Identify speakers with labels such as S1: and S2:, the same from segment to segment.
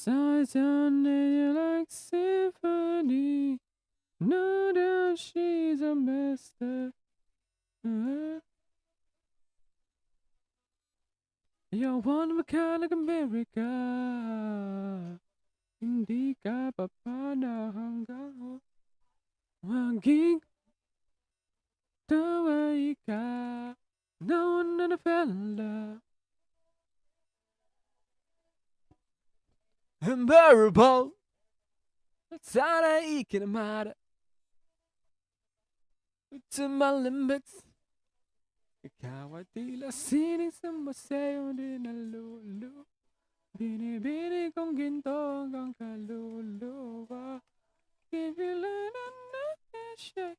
S1: Sighs on you like symphony. No doubt she's a master. You're one of a kind like America. Hindi ka pa paano hanggang maging taway ka. No one na fell in love. Unbearable. Sana ikinamada. To my limits. Ikaw ay tila sining sa masayo di nalulu. Binibini kong ginto hanggang kaluluwa. Kibilan na nakashake.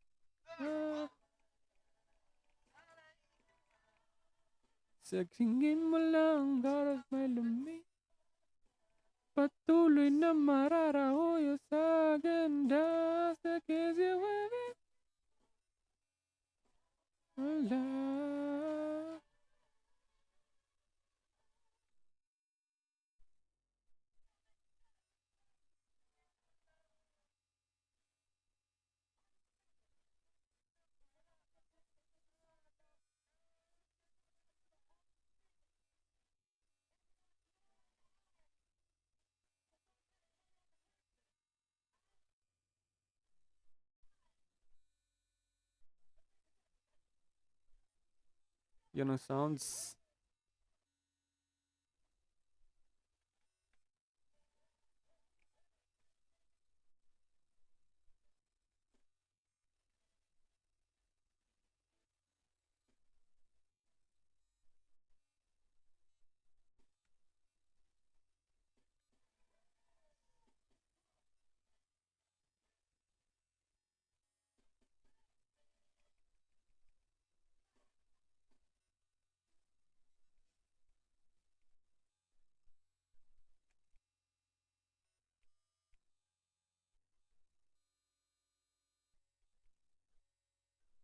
S1: Sa tingin mo lang daras may lumi. Patuloy na mararahoyo sa ganda. Sa kezi wagi. Wala. Yun ang sounds.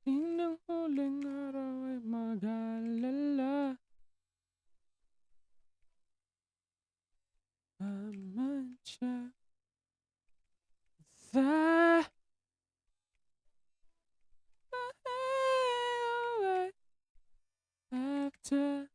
S1: Tinang huling araw ay mag-alala. Amansya. The away after.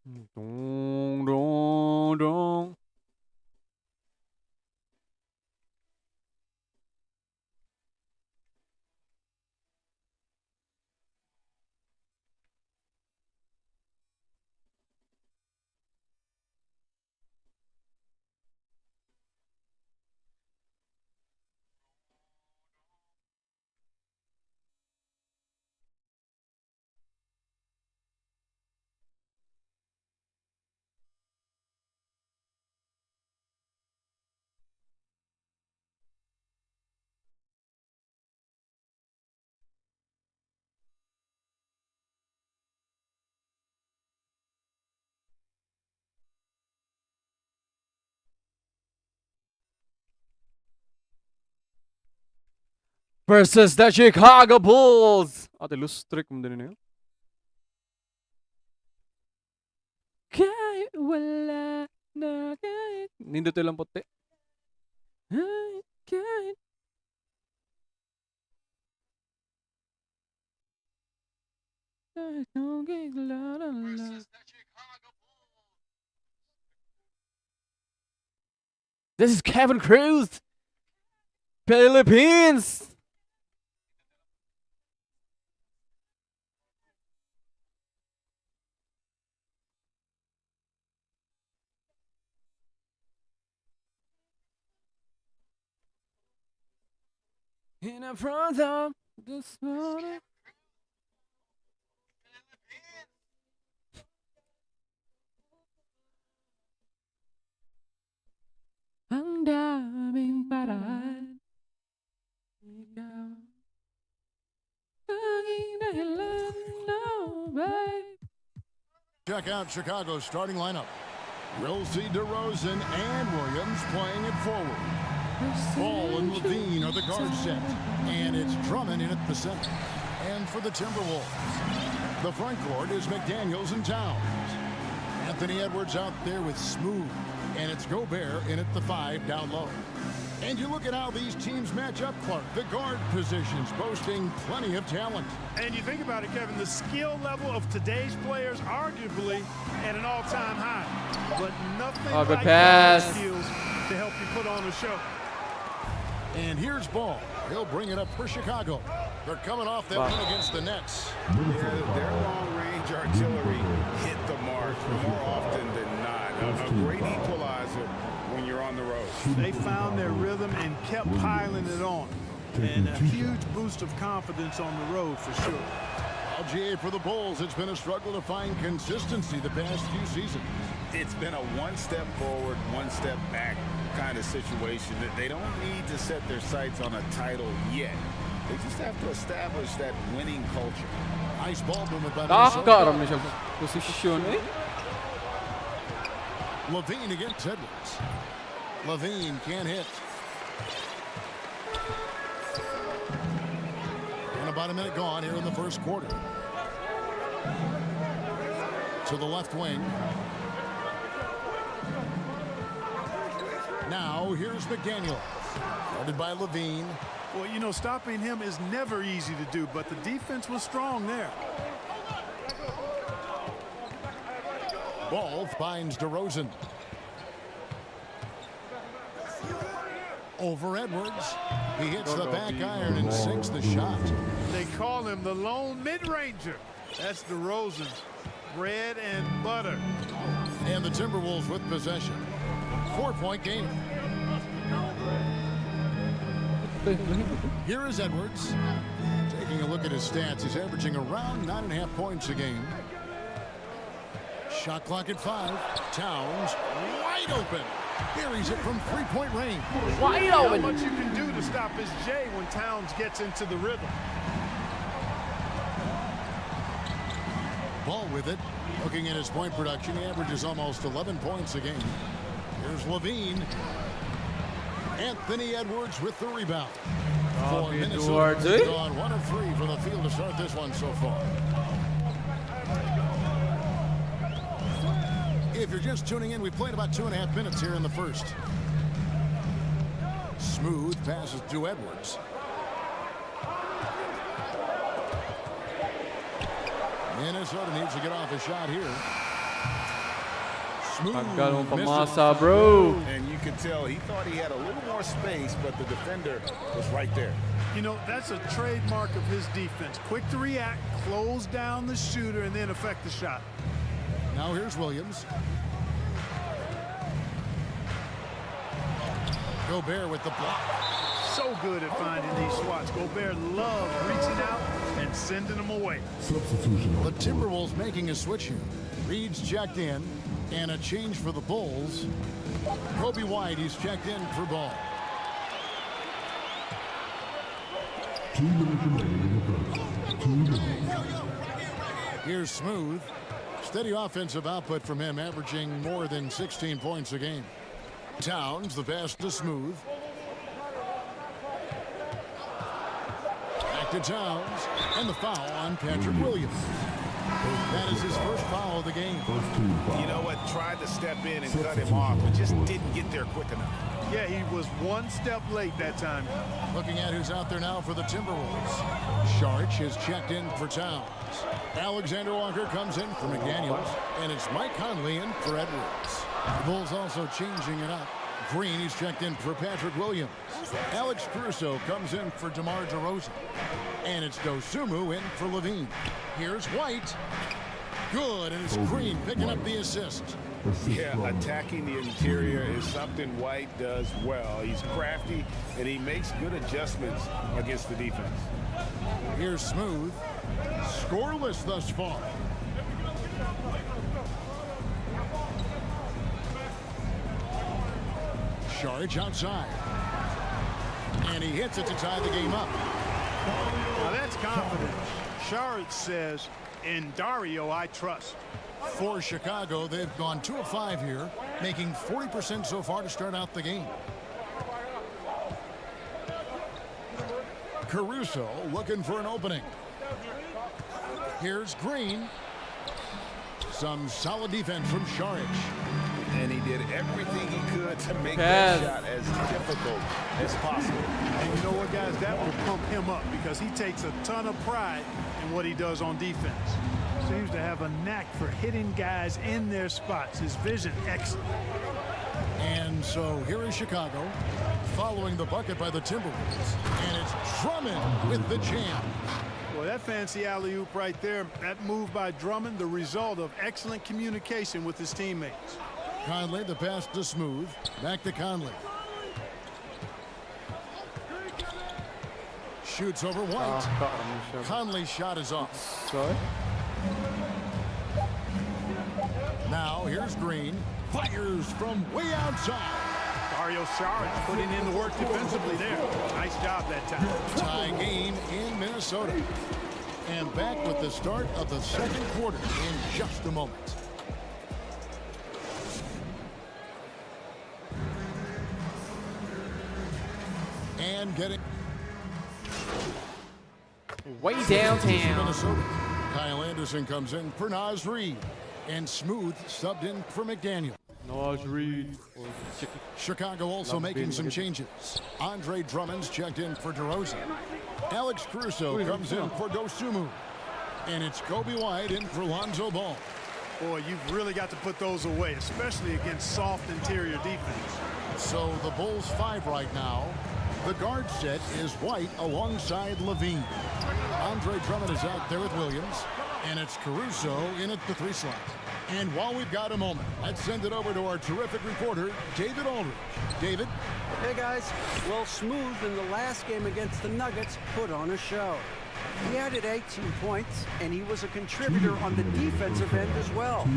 S1: Dong, dong, dong. Versus the Chicago Bulls. Ate, lustrik mo din yun. Kahit wala na kahit. Nindot lang puti. Kahit. Kahit nung gigla na lang. This is Kevin Cruz. Philippines. In the front of this morning. Ang daming paraan. Ikaw. Lagi babe.
S2: Check out Chicago's starting lineup. We'll see DeRozan and Williams playing it forward. Ball and Levine are the guard set. And it's Drummond in at the center. And for the Timberwolves, the front court is McDaniels and Towns. Anthony Edwards out there with Smooth. And it's Gobert in at the 5 down low. And you look at how these teams match up, Clark. The guard positions boasting plenty of talent.
S3: And you think about it, Kevin, the skill level of today's players arguably at an all-time high. But nothing like guard skills to help you put on a show.
S2: And here's Ball. He'll bring it up for Chicago. They're coming off that win against the Nets.
S4: Yeah, their long-range artillery hit the mark more often than not. A great equalizer when you're on the road.
S3: They found their rhythm and kept piling it on. And a huge boost of confidence on the road for sure.
S2: LGA for the Bulls. It's been a struggle to find consistency the past few seasons.
S4: It's been a one step forward, one step back kind of situation. That they don't need to set their sights on a title yet. They just have to establish that winning culture.
S2: Nice ball movement by
S1: Minnesota. Posisyon eh.
S2: Levine against Edwards. Levine can't hit. And about a minute gone here in the first quarter. To the left wing. Now here's McDaniel. Guarded by Levine.
S3: Well, you know, stopping him is never easy to do, but the defense was strong there.
S2: Ball finds DeRozan. Over Edwards. He hits the back iron and sinks the shot.
S3: They call him the lone mid-ranger. That's DeRozan. Bread and butter.
S2: And the Timberwolves with possession. 4-point game. Here is Edwards. Taking a look at his stats, he's averaging around 9.5 points a game. Shot clock at 5. Towns wide open. Buries it from 3-point range.
S1: Wide open.
S3: Not much you can do to stop his J when Towns gets into the rhythm.
S2: Ball with it. Looking at his point production, he averages almost 11 points a game. Here's Levine. Anthony Edwards with the rebound. For Minnesota, gone 1 of 3 from the field to start this one so far. If you're just tuning in, we played about 2.5 minutes here in the first. Smooth passes to Edwards. Minnesota needs to get off a shot here.
S1: Pagkalong pamasa, bro.
S4: And you could tell he thought he had a little more space, but the defender was right there.
S3: You know, that's a trademark of his defense. Quick to react, close down the shooter, and then affect the shot.
S2: Now here's Williams. Gobert with the block.
S3: So good at finding these swats. Gobert loves reaching out and sending them away.
S2: The Timberwolves making a switch here. Reed's checked in. And a change for the Bulls. Kobe White, he's checked in for Ball.
S5: 2 minutes remaining in the first. 2 minutes.
S2: Here's Smooth. Steady offensive output from him, averaging more than 16 points a game. Towns, the pass to Smooth. Back to Towns. And the foul on Patrick Williams. That is his first foul of the game.
S4: You know what? Tried to step in and cut him off, but just didn't get there quick enough.
S3: Yeah, he was 1 step late that time.
S2: Looking at who's out there now for the Timberwolves. Sharch is checked in for Towns. Alexander Walker comes in for McDaniels. And it's Mike Conley in for Edwards. The Bulls also changing it up. Green, he's checked in for Patrick Williams. Alex Caruso comes in for DeMar DeRozan. And it's Dosumu in for Levine. Here's White. Good, and it's Green picking up the assist.
S4: Yeah, attacking the interior is something White does well. He's crafty, and he makes good adjustments against the defense.
S2: Here's Smooth. Scoreless thus far. Sharge outside. And he hits it to tie the game up.
S3: Now that's confidence. Sharge says, In Dario, I trust.
S2: For Chicago, they've gone 2 of 5 here, making 40% so far to start out the game. Caruso looking for an opening. Here's Green. Some solid defense from Saric.
S4: And he did everything he could to make that shot as difficult as possible.
S3: And you know what, guys? That will pump him up because he takes a ton of pride in what he does on defense. Seems to have a knack for hitting guys in their spots. His vision, excellent.
S2: And so here is Chicago following the bucket by the Timberwolves. And it's Drummond with the jam.
S3: Well, that fancy alley-oop right there, that move by Drummond, the result of excellent communication with his teammates.
S2: Conley, the pass to Smooth. Back to Conley. Shoots over White. Conley's shot is off.
S1: Sorry?
S2: Now here's Green. Fires from way outside.
S3: Dario Saric putting in the work defensively there. Nice job that time.
S2: Tie game in Minnesota. And back with the start of the second quarter in just a moment. And getting
S1: Way downtown.
S2: Minnesota. Kyle Anderson comes in for Naz Reid. And Smooth subbed in for McDaniel.
S1: Naz Reid.
S2: Chicago also making some changes. Andre Drummond's checked in for DeRozan. Alex Caruso comes in for Dosunmu. And it's Kobe White in for Lonzo Ball.
S3: Boy, you've really got to put those away, especially against soft interior defense.
S2: So the Bulls 5 right now. The guard set is White alongside Levine. Andre Drummond is out there with Williams. And it's Caruso in at the 3 slot. And while we've got a moment, let's send it over to our terrific reporter, David Aldridge. David?
S6: Hey, guys. Well, Smooth in the last game against the Nuggets put on a show. He added 18 points, and he was a contributor on the defensive end as well.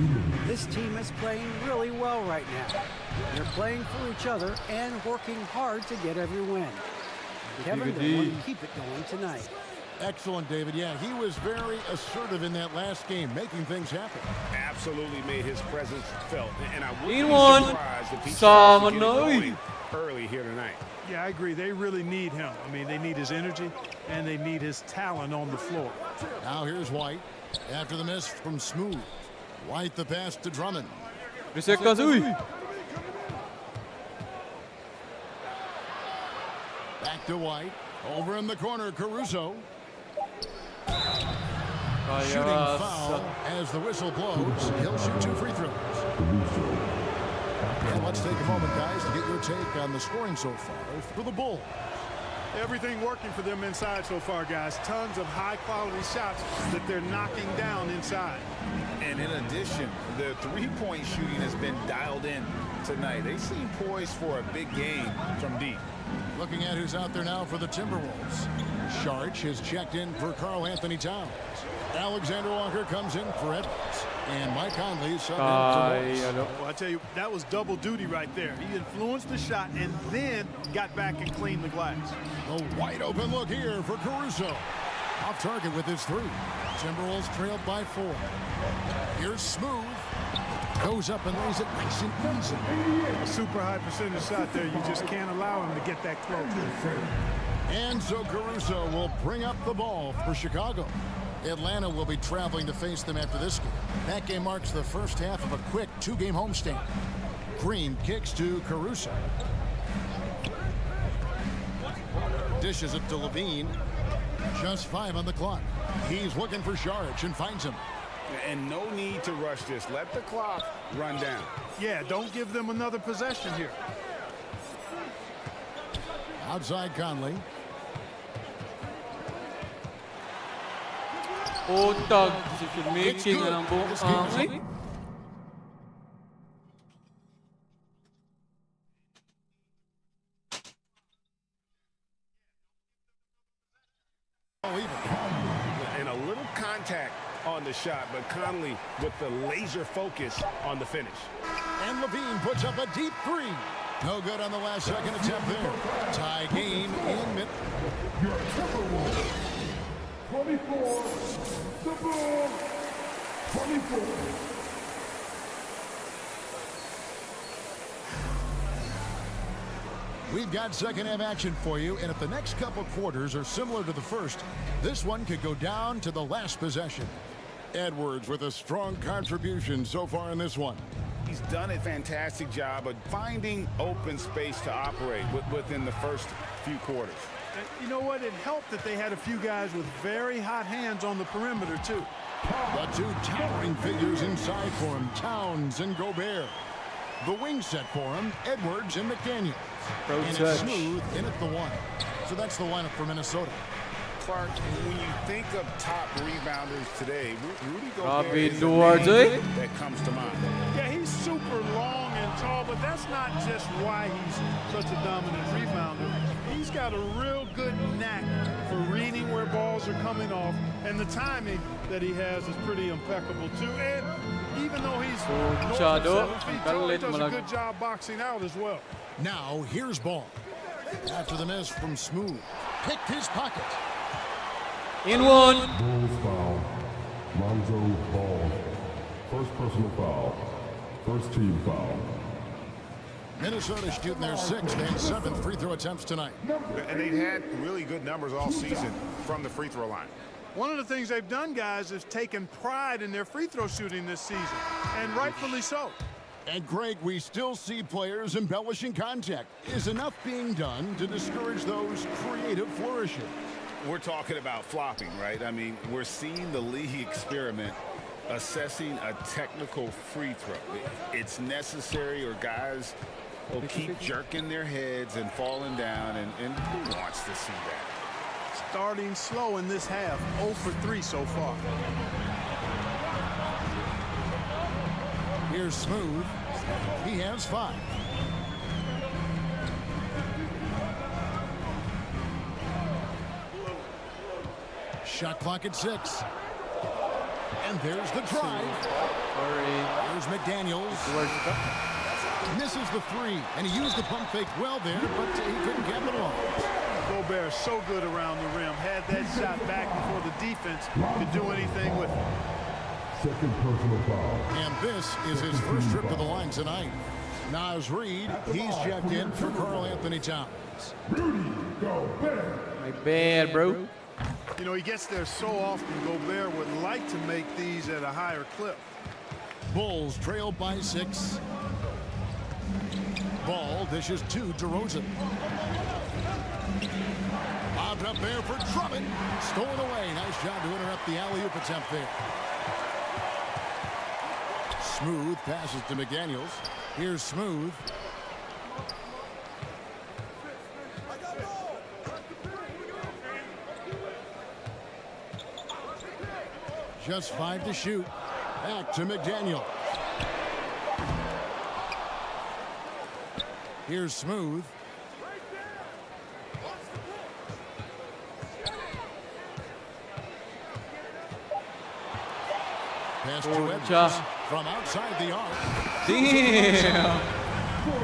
S6: This team is playing really well right now. They're playing for each other and working hard to get every win. Kevin, they want to keep it going tonight.
S2: Excellent, David. Yeah, he was very assertive in that last game, making things happen.
S4: Absolutely made his presence felt. And I wouldn't be surprised if he
S1: Some
S4: starts to get it
S1: annoying.
S4: going early here tonight.
S3: Yeah, I agree. They really need him. I mean, they need his energy, and they need his talent on the floor.
S2: Now here's White. After the miss from Smooth. White the pass to Drummond.
S1: 3 seconds. Uy.
S2: Back to White. Over in the corner, Caruso. Shooting foul as the whistle blows. He'll shoot 2 free throws. And let's take a moment, guys, to get your take on the scoring so far for the Bulls.
S3: Everything working for them inside so far, guys. Tons of high-quality shots that they're knocking down inside.
S4: And in addition, the three-point shooting has been dialed in tonight. They seem poised for a big game from deep.
S2: Looking at who's out there now for the Timberwolves. Saric has checked in for Karl Anthony Towns. Alexander Walker comes in for Edwards. And Mike Conley subbed in for Morris.
S3: Well, I tell you, that was double duty right there. He influenced the shot and then got back and cleaned the glass.
S2: A wide open look here for Caruso. Off target with his 3. Timberwolves trailed by 4. Here's Smooth. Goes up and lays it nice and easy.
S3: A super high percentage shot there. You just can't allow him to get that close.
S2: And so Caruso will bring up the ball for Chicago. Atlanta will be traveling to face them after this game. That game marks the first half of a quick 2-game homestand. Green kicks to Caruso. Dishes it to Levine. Just 5 on the clock. He's looking for Saric and finds him.
S4: And no need to rush this. Let the clock run down.
S3: Yeah, don't give them another possession here.
S2: Outside Conley.
S1: Utag. Making ng buong angin.
S4: And a little contact on the shot, but Conley with the laser focus on the finish.
S2: And Levine puts up a deep 3. No good on the last second attempt there. Tie game in mid.
S5: Your Timberwolves 24, the Bulls
S2: We've got second half action for you, and if the next couple quarters are similar to the first, this one could go down to the last possession. Edwards with a strong contribution so far in this one.
S4: He's done a fantastic job of finding open space to operate within the first few quarters.
S3: And you know what? It helped that they had a few guys with very hot hands on the perimeter, too.
S2: The two towering figures inside for him, Towns and Gobert. The wing set for him, Edwards and McDaniels. And it's Smooth in at the one. So that's the lineup for Minnesota.
S4: Clark, when you think of top rebounders today, Rudy Gobert
S1: Robin
S4: is the name
S1: Duarte.
S4: that comes to mind.
S3: Yeah, he's super long and tall, but that's not just why he's such a dominant rebounder. He's got a real good knack for reading where balls are coming off, and the timing that he has is pretty impeccable, too. And even though he's north of 7 feet tall, he does a good job boxing out as well.
S2: Now, here's Ball. After the miss from Smooth. Picked his pocket.
S1: In one.
S5: Bulls foul. Lonzo Ball. First personal foul. First team foul.
S2: Minnesota shooting their 6th and 7th free throw attempts tonight.
S7: And they've had really good numbers all season from the free throw line.
S3: One of the things they've done, guys, is taken pride in their free throw shooting this season, and rightfully so.
S2: And Greg, we still see players embellishing contact. Is enough being done to discourage those creative flourishes?
S4: We're talking about flopping, right? I mean, we're seeing the league experiment assessing a technical free throw. It's necessary, or guys will keep jerking their heads and falling down, and who wants to see that?
S3: Starting slow in this half, 0 for 3 so far.
S2: Here's Smooth. He has 5. Shot clock at 6. And there's the drive. Here's McDaniels. Misses the 3, and he used the pump fake well there, but he couldn't capitalize.
S3: Gobert is so good around the rim. Had that shot back before the defense could do anything with it.
S5: Second personal foul.
S2: And this is his first trip to the line tonight. Naz Reid, he's checked in for Karl Anthony Towns.
S1: My bad, bro.
S3: You know, he gets there so often. Gobert would like to make these at a higher clip.
S2: Bulls trail by 6. Ball dishes to DeRozan. Bobbed up there for Drummond. Stolen away. Nice job to interrupt the alley-oop attempt there. Smooth passes to McDaniels. Here's Smooth. Just 5 to shoot. Back to McDaniel. Here's Smooth. Pass to Edwards from outside the arc.
S1: Damn.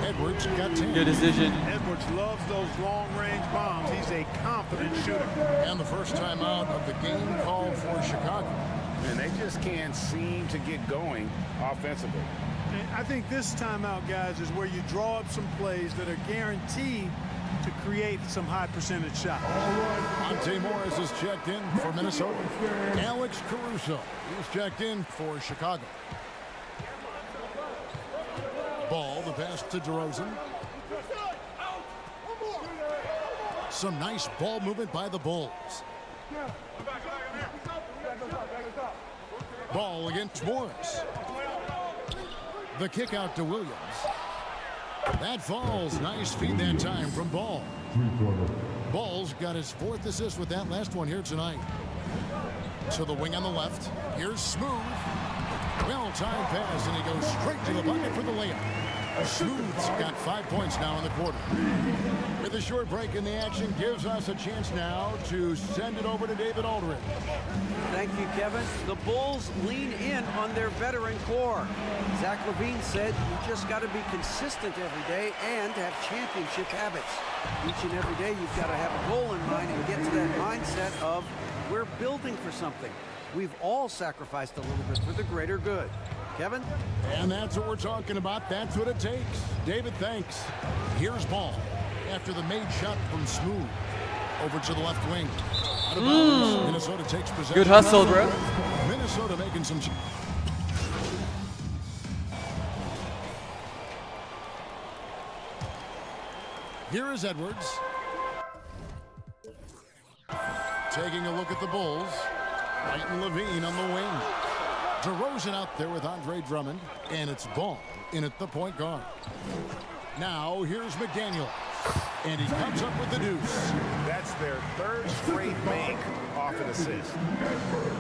S2: Edwards got 10.
S1: Good decision.
S3: Edwards loves those long-range bombs. He's a confident shooter.
S2: And the first time out of the game called for Chicago.
S4: And they just can't seem to get going offensively.
S3: And I think this timeout, guys, is where you draw up some plays that are guaranteed to create some high percentage shots.
S2: Monte Morris is checked in for Minnesota. Alex Caruso is checked in for Chicago. Ball, the pass to DeRozan. Some nice ball movement by the Bulls. Ball against Morris. The kick out to Williams. That falls. Nice feed that time from Ball. Ball's got his 4th assist with that last one here tonight. To the wing on the left. Here's Smooth. Well-timed pass, and he goes straight to the bucket for the layup. Smooth's got 5 points now in the quarter. With a short break in the action, gives us a chance now to send it over to David Aldridge.
S6: Thank you, Kevin. The Bulls lean in on their veteran core. Zach LaVine said you just got to be consistent every day and have championship habits. Each and every day you've got to have a goal in mind and get to that mindset of we're building for something. We've all sacrificed a little bit for the greater good. Kevin?
S2: And that's what we're talking about. That's what it takes. David, thanks. Here's ball. After the made shot from Smooth. Over to the left wing. Out of bounds. Minnesota takes possession.
S1: Good hustle, bro.
S2: Minnesota making some... Here is Edwards. Taking a look at the Bulls. Fighting Levine on the wing. DeRozan out there with Andre Drummond. And it's Ball in at the point guard. Now here's McDaniel. And he comes up with the deuce.
S7: That's their third straight make off an assist.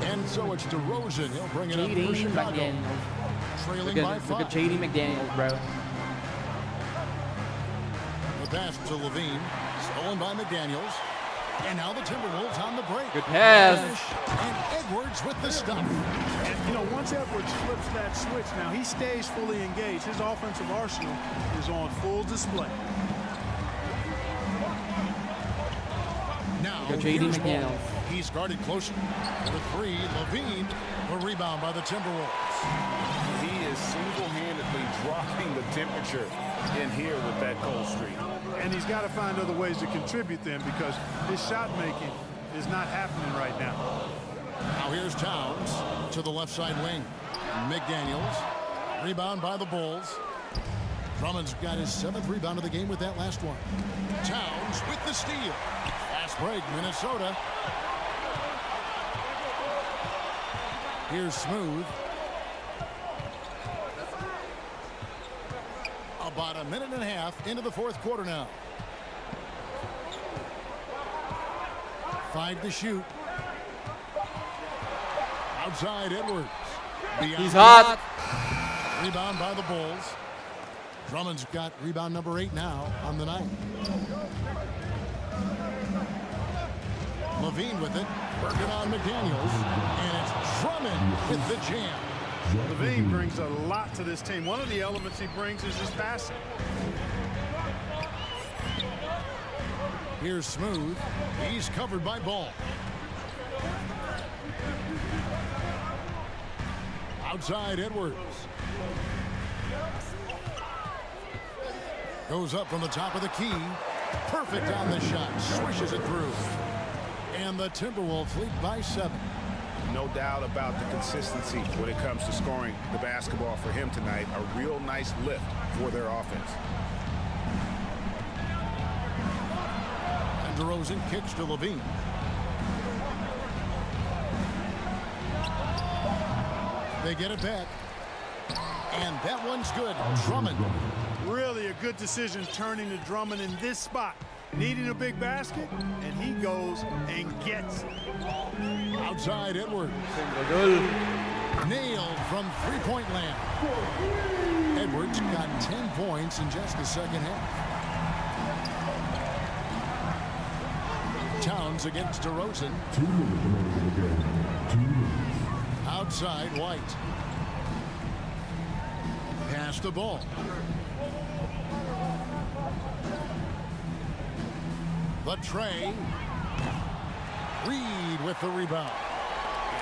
S2: And so it's DeRozan. He'll bring it up for
S1: JD
S2: Chicago.
S1: McDaniels.
S2: Trailing by
S1: Look at
S2: 5.
S1: JD McDaniels, bro.
S2: The pass to Levine. Stolen by McDaniels. And now the Timberwolves on the break.
S1: Good pass.
S2: And Edwards with the stuff.
S3: And, you know, once Edwards flips that switch, now he stays fully engaged. His offensive arsenal is on full display.
S2: Now,
S1: Go JD
S2: here's Ball.
S1: McDaniels.
S2: He's guarded closer. For the three, Levine. A rebound by the Timberwolves.
S4: He is single-handedly dropping the temperature in here with that cold streak.
S3: And he's got to find other ways to contribute then, because his shot making is not happening right now.
S2: Now here's Towns to the left side wing. McDaniels. Rebound by the Bulls. Drummond's got his 7th rebound of the game with that last one. Towns with the steal. Fast break, Minnesota. Here's Smooth. About a minute and a half into the 4th quarter now. 5 to shoot. Outside Edwards. Beyond
S1: He's hot.
S2: Rebound by the Bulls. Drummond's got rebound number 8 now on the night. Levine with it. Working on McDaniels. And it's Drummond with the jam.
S3: Levine brings a lot to this team. One of the elements he brings is his passing.
S2: Here's Smooth. He's covered by Ball. Outside Edwards. Goes up from the top of the key. Perfect on the shot. Swishes it through. And the Timberwolves lead by 7.
S7: No doubt about the consistency when it comes to scoring the basketball for him tonight. A real nice lift for their offense.
S2: And DeRozan kicks to Levine. They get it back. And that one's good. Drummond.
S3: Really a good decision turning to Drummond in this spot. Needing a big basket, and he goes and gets it.
S2: Outside Edwards. Nailed from three-point land. Edwards got 10 points in just the second half. Towns against DeRozan.
S5: 2 minutes remaining in the game. 2 minutes.
S2: Outside White. Pass the ball. The tray. Reed with the rebound.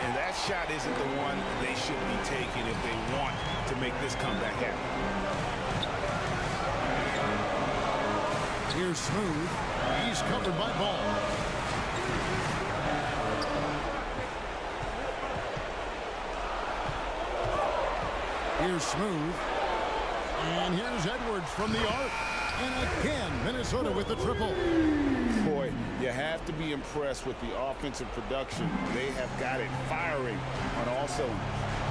S7: And that shot isn't the one they should be taking if they want to make this comeback happen.
S2: Here's Smooth. He's covered by Ball. Here's Smooth. And here's Edwards from the arc. And again, Minnesota with the triple.
S4: Boy, you have to be impressed with the offensive production. They have got it firing on all cylinders.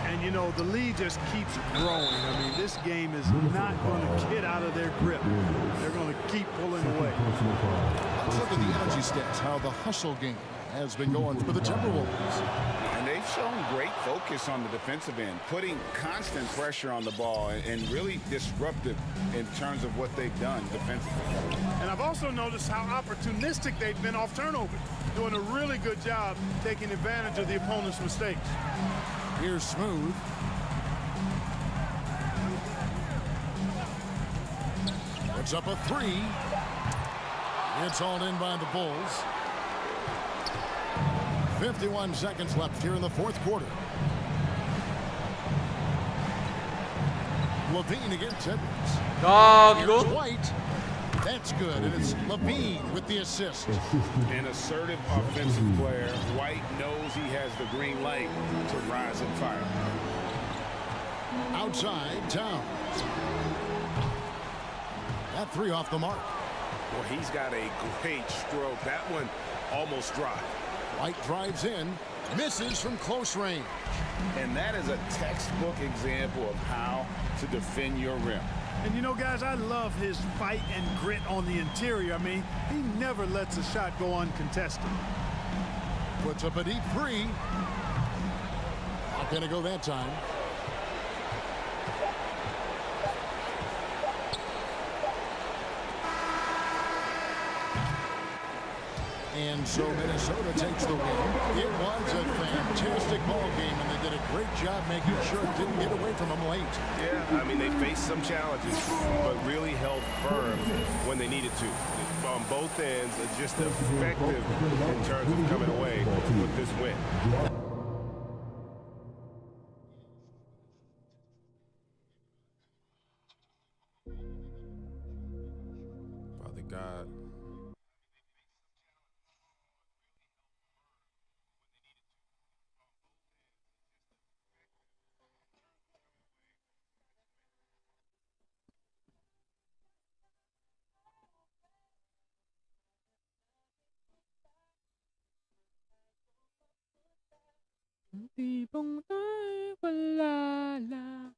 S3: And, you know, the lead just keeps growing. I mean, this game is not going to get out of their grip. They're going to keep pulling away.
S5: Personal foul.
S2: Let's look at the energy stats, how the hustle game has been going for the Timberwolves.
S4: And they've shown great focus on the defensive end, putting constant pressure on the ball and really disruptive in terms of what they've done defensively.
S3: And I've also noticed how opportunistic they've been off turnover, doing a really good job taking advantage of the opponent's mistakes.
S2: Here's Smooth. Puts up a 3. It's all in by the Bulls. 51 seconds left here in the fourth quarter. Levine against Edwards.
S1: 야,
S2: Here's
S1: 이거
S2: White. That's good, and it's Levine with the assist.
S7: An assertive offensive player. White knows he has the green light to rise and fire.
S2: Outside, Towns. That three off the mark.
S7: Well, he's got a great stroke. That one almost dropped.
S2: White drives in, misses from close range.
S4: And that is a textbook example of how to defend your rim.
S3: And you know, guys, I love his fight and grit on the interior. I mean, he never lets a shot go uncontested.
S2: Puts up a deep three. Not gonna go that time. And so Minnesota takes the win. It was a fantastic ball game, and they did a great job making sure it didn't get away from them late.
S7: Yeah, I mean, they faced some challenges, but really held firm when they needed to. On both ends, just effective in terms of coming away with this win.
S8: Father God,
S1: tipong ay wala lang.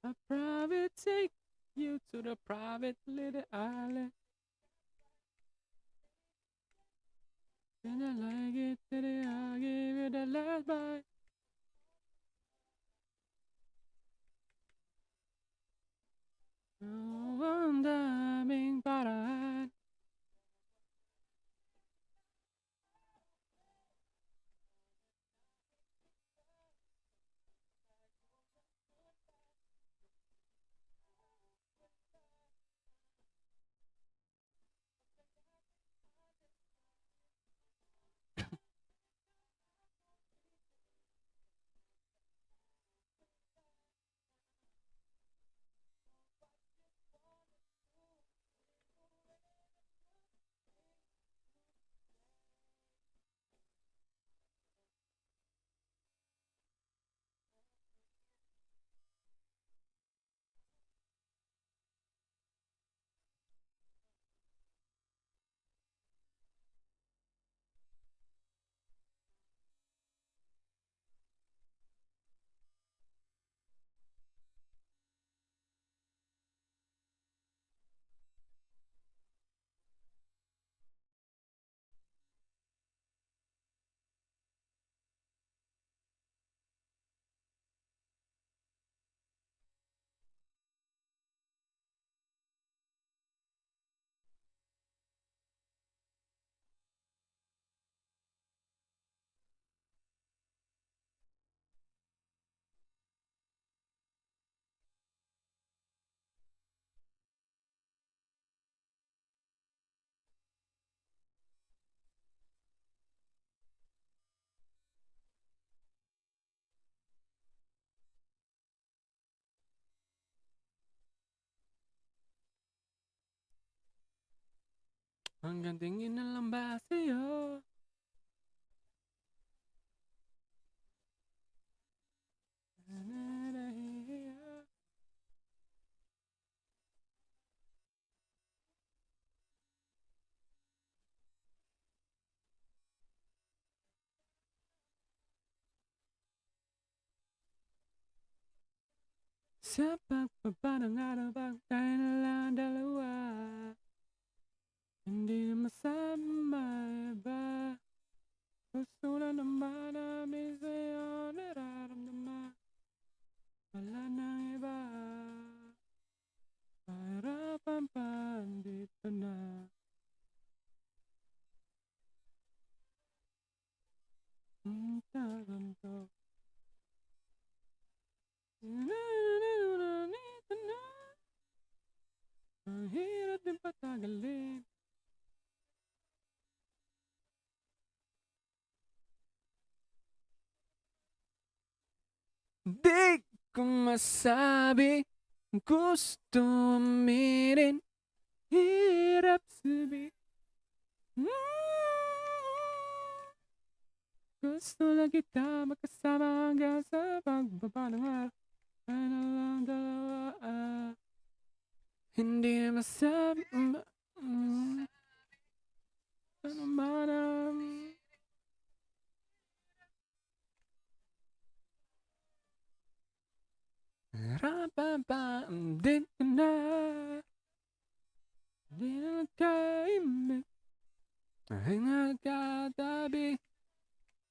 S1: A private take you to the private little island. And I like it today, I'll give you the last bite. Oh, ang daming paraan. Hanggang tingin na lang ba sa'yo? Sa pagbaba ng araw pag tayo na lang dalawa, hindi na masama iba. Gusto na naman namin sa'yo nararamdaman, wala nang iba. Harapan pa, dito na. Taganto. Dito na. Ang hirap din patagalin. Di ko masabi, gusto aminin, hirap sabi. Gusto lang kita makasama hanggang sa pagbaba ng araw. Tayo na lang dalawa. Hindi na masabi. Ano man ang harapan dito na. Di na nagkaimik. Hinga katabi.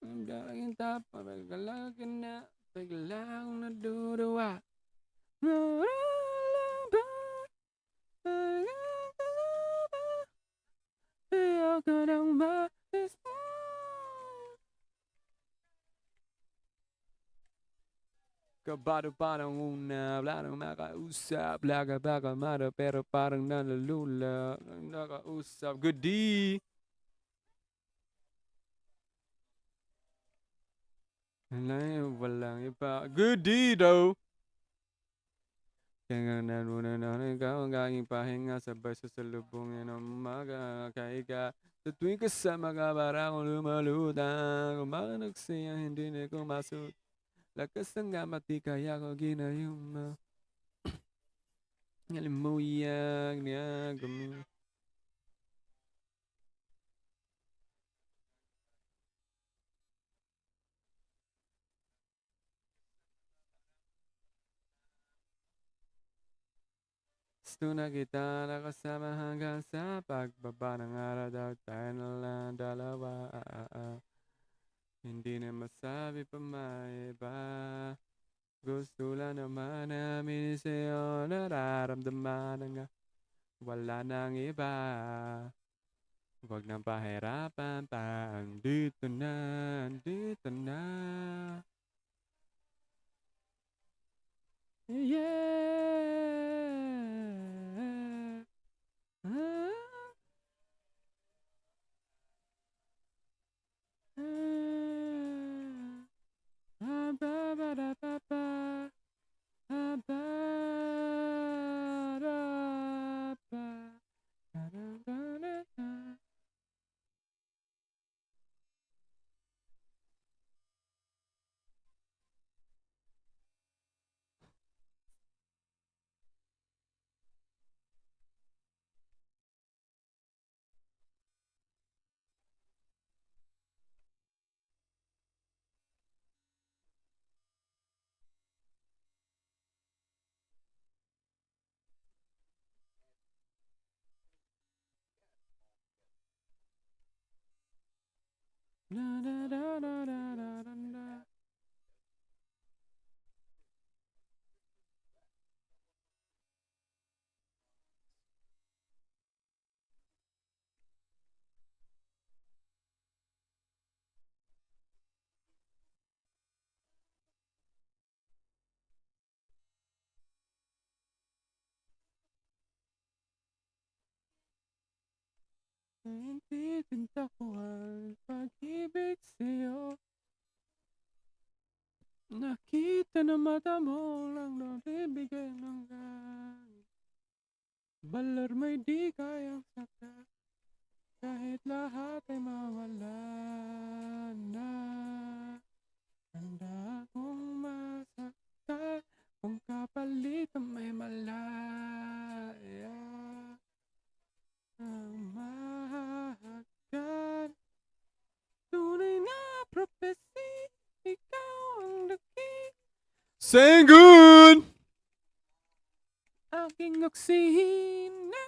S1: Ang gagawin tapos bigla ka na. Bigla akong naduduwa. Ayaw ko nang maalis. Kabado parang una, wala nang makausap. Laga baka mara pero parang nalalula. Nakausap, goodie. Walang iba. Goodie daw. Kaya nga muna na ikaw ang aking pahinga. Sabay sa salubungin ng umaga. Kaya sa tuwing kasama ka para akong lumalutang. Kumakanag siya hindi na kumasot. Lakas ng gamat di kaya ko ginayuma. Ngalimuyag niya gumi. Gusto na kita nakasama hanggang sa pagbaba ng araw. Daw tayo na lang dalawa. Hindi na masabi pa may iba. Gusto lang naman namin sa'yo nararamdaman nga wala nang iba. Huwag nang pahirapan pa, andito na, andito na. Yeah. Hindi pinta ko ang pag-ibig sa'yo. Nakita na mata mo lang nabibigay ng gan. Balar may di kayang sakta. Kahit lahat ay mawala na. Handa akong masaktan kung kapalit ang may malaya. Ang mahagkan tunay na prophecy. Ikaw ang laki. Saying good! Aking oksina.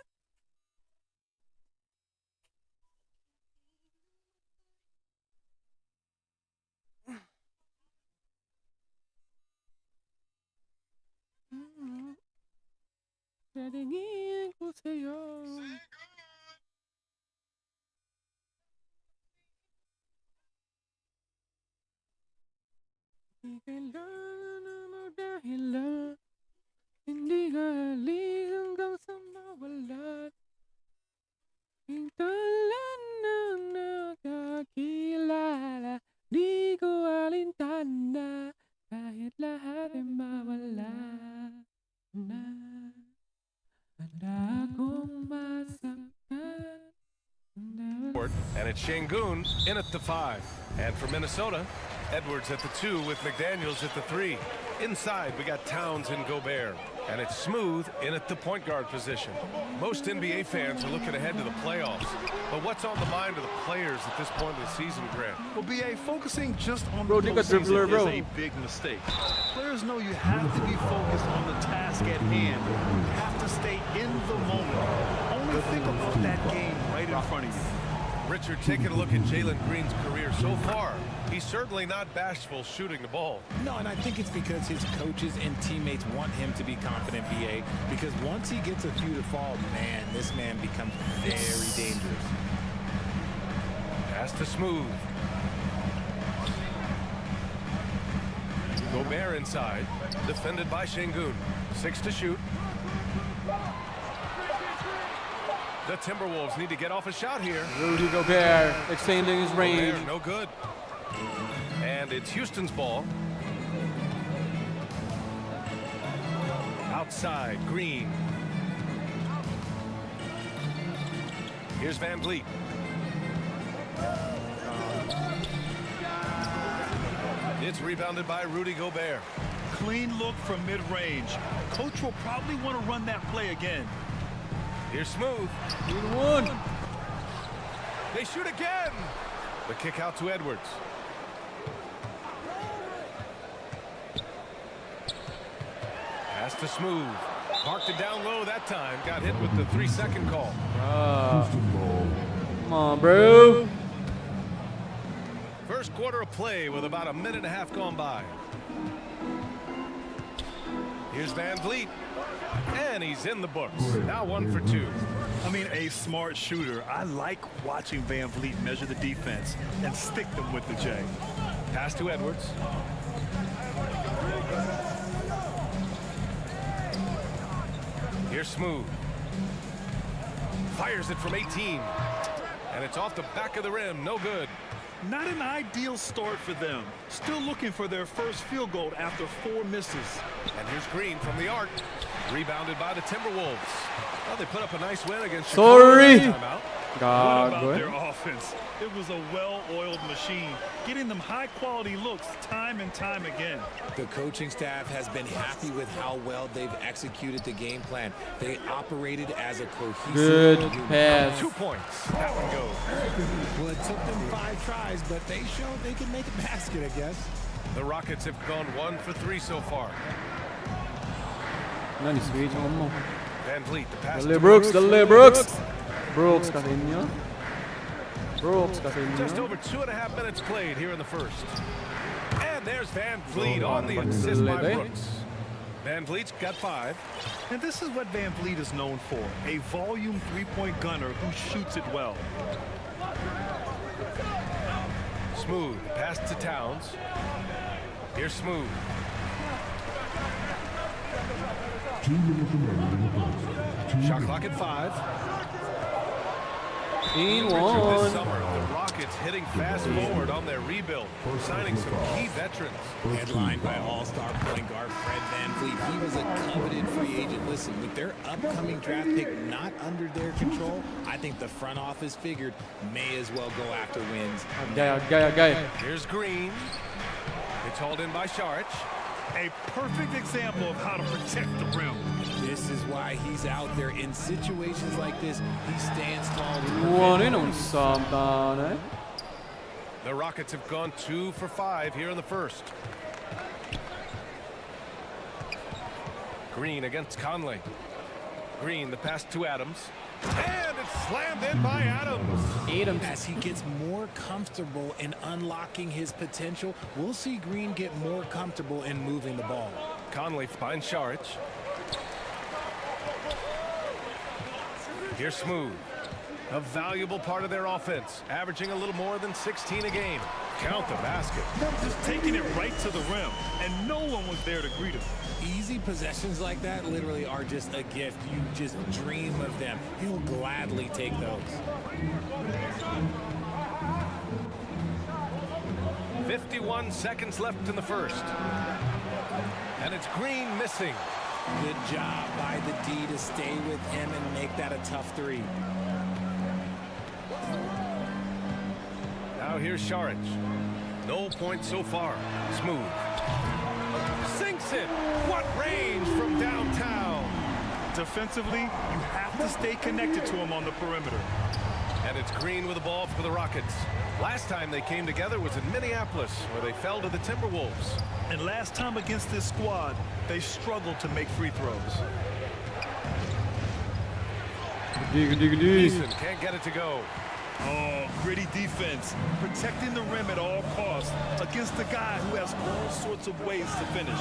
S1: Saringin ko sa'yo. Di kailangan na magdahilan. Hindi ka halin hanggang sa mawalan. Hintalan na nakakilala. Di ko alintana. Kahit lahat ay mawala na. Handa akong masaktan.
S7: And it's Şengün in at the 5. And for Minnesota, Edwards at the 2 with McDaniels at the 3. Inside, we got Towns and Gobert. And it's Smooth in at the point guard position. Most NBA fans are looking ahead to the playoffs. But what's on the mind of the players at this point of the season, Grant?
S9: Well, BA, focusing just on
S1: Bro,
S9: the
S1: you got dribbler,
S9: postseason
S1: bro.
S9: is a big mistake. Players know you have to be focused on the task at hand. You have to stay in the moment. Only think about that game right in front of you.
S7: Richard, taking a look at Jalen Green's career so far, he's certainly not bashful shooting the ball.
S10: No, and I think it's because his coaches and teammates want him to be confident, BA, because once he gets a few to fall, man, this man becomes very dangerous.
S7: Pass to Smooth. Gobert inside, defended by Şengün. 6 to shoot. The Timberwolves need to get off a shot here.
S1: Rudy Gobert extending his range.
S7: Gobert, no good. And it's Houston's ball. Outside, Green. Here's Van Vliet. It's rebounded by Rudy Gobert.
S9: Clean look from mid-range. Coach will probably want to run that play again.
S7: Here's Smooth.
S1: 1.
S7: They shoot again. The kick out to Edwards. Pass to Smooth. Parked it down low that time. Got hit with the 3-second call.
S1: Come on, bro.
S7: First quarter of play with about a minute and a half gone by. Here's Van Vliet. And he's in the books. Now 1 for 2.
S9: I mean, a smart shooter. I like watching Van Vliet measure the defense and stick them with the J.
S7: Pass to Edwards. Here's Smooth. Fires it from 18. And it's off the back of the rim. No good.
S9: Not an ideal start for them. Still looking for their first field goal after 4 misses.
S7: And here's Green from the arc. Rebounded by the Timberwolves. Well, they put up a nice win against
S1: Sorry.
S7: Chicago.
S9: What
S1: God,
S9: about
S1: boy.
S9: their offense? It was a well-oiled machine, getting them high-quality looks time and time again.
S10: The coaching staff has been happy with how well they've executed the game plan. They operated as a cohesive
S1: Good
S10: unit.
S1: pass.
S7: 2 points. That one goes.
S10: Well, it took them 5 tries, but they showed they can make a basket, I guess.
S7: The Rockets have gone 1 for 3 so far.
S1: Ano, ni-switch mo.
S7: Van Vliet, the pass
S1: Dale,
S7: to
S1: Brooks. Dale, Brooks. Brooks kasi inyo. Brooks kasi
S7: Just
S1: inyo.
S7: over 2.5 minutes played here in the first. And there's Van Vliet on the assist by Brooks. Van Vliet's got 5.
S9: And this is what Van Vliet is known for, a volume three-point gunner who shoots it well.
S7: Smooth, pass to Towns. Here's Smooth.
S5: 2 minutes remaining in the first.
S7: Shot clock at 5.
S1: In
S7: This
S1: 1.
S7: summer, the Rockets hitting fast forward on their rebuild, signing some key veterans.
S10: Headlined by all-star point guard Fred Van Vliet. He was a coveted free agent. Listen, with their upcoming draft pick not under their control, I think the front office figured may as well go after wins.
S1: Agay.
S7: Here's Green. It's hauled in by Saric.
S9: A perfect example of how to protect the rim.
S10: This is why he's out there in situations like this. He stands tall. to prevent
S1: Buono in un santane.
S7: The Rockets have gone 2 for 5 here in the first. Green against Conley. Green, the pass to Adams. And it's slammed in by Adams.
S10: As he gets more comfortable in unlocking his potential, we'll see Green get more comfortable in moving the ball.
S7: Conley finds Saric. Here's Smooth. A valuable part of their offense, averaging a little more than 16 a game. Count the basket.
S9: Just taking it right to the rim, and no one was there to greet him.
S10: Easy possessions like that literally are just a gift. You just dream of them. He'll gladly take those.
S7: 51 seconds left in the first. And it's Green missing.
S10: Good job by the D to stay with him and make that a tough three.
S7: Now here's Saric. No points so far. Smooth. Sinks it. What range from downtown.
S9: Defensively, you have to stay connected to him on the perimeter.
S7: And it's Green with the ball for the Rockets. Last time they came together was in Minneapolis, where they fell to the Timberwolves.
S9: And last time against this squad, they struggled to make free throws.
S7: Eason can't get it to go.
S9: Oh, gritty defense, protecting the rim at all costs against a guy who has all sorts of ways to finish.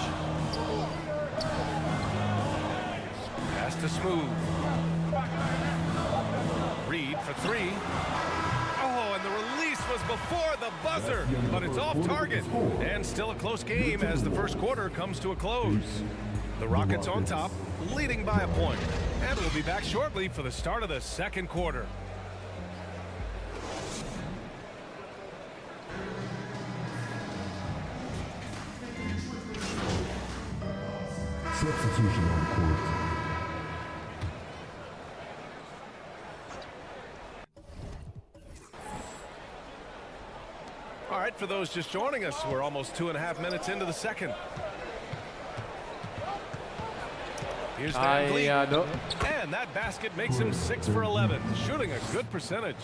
S7: Pass to Smooth. Reed for three. Oh, and the release was before the buzzer, but it's off target. And still a close game as the first quarter comes to a close. The Rockets on top, leading by a point. And we'll be back shortly for the start of the second quarter.
S5: Substitution on the court.
S7: All right, for those just joining us, we're almost 2.5 minutes into the second. Here's Van Vliet. And that basket makes him 6 for 11, shooting a good percentage.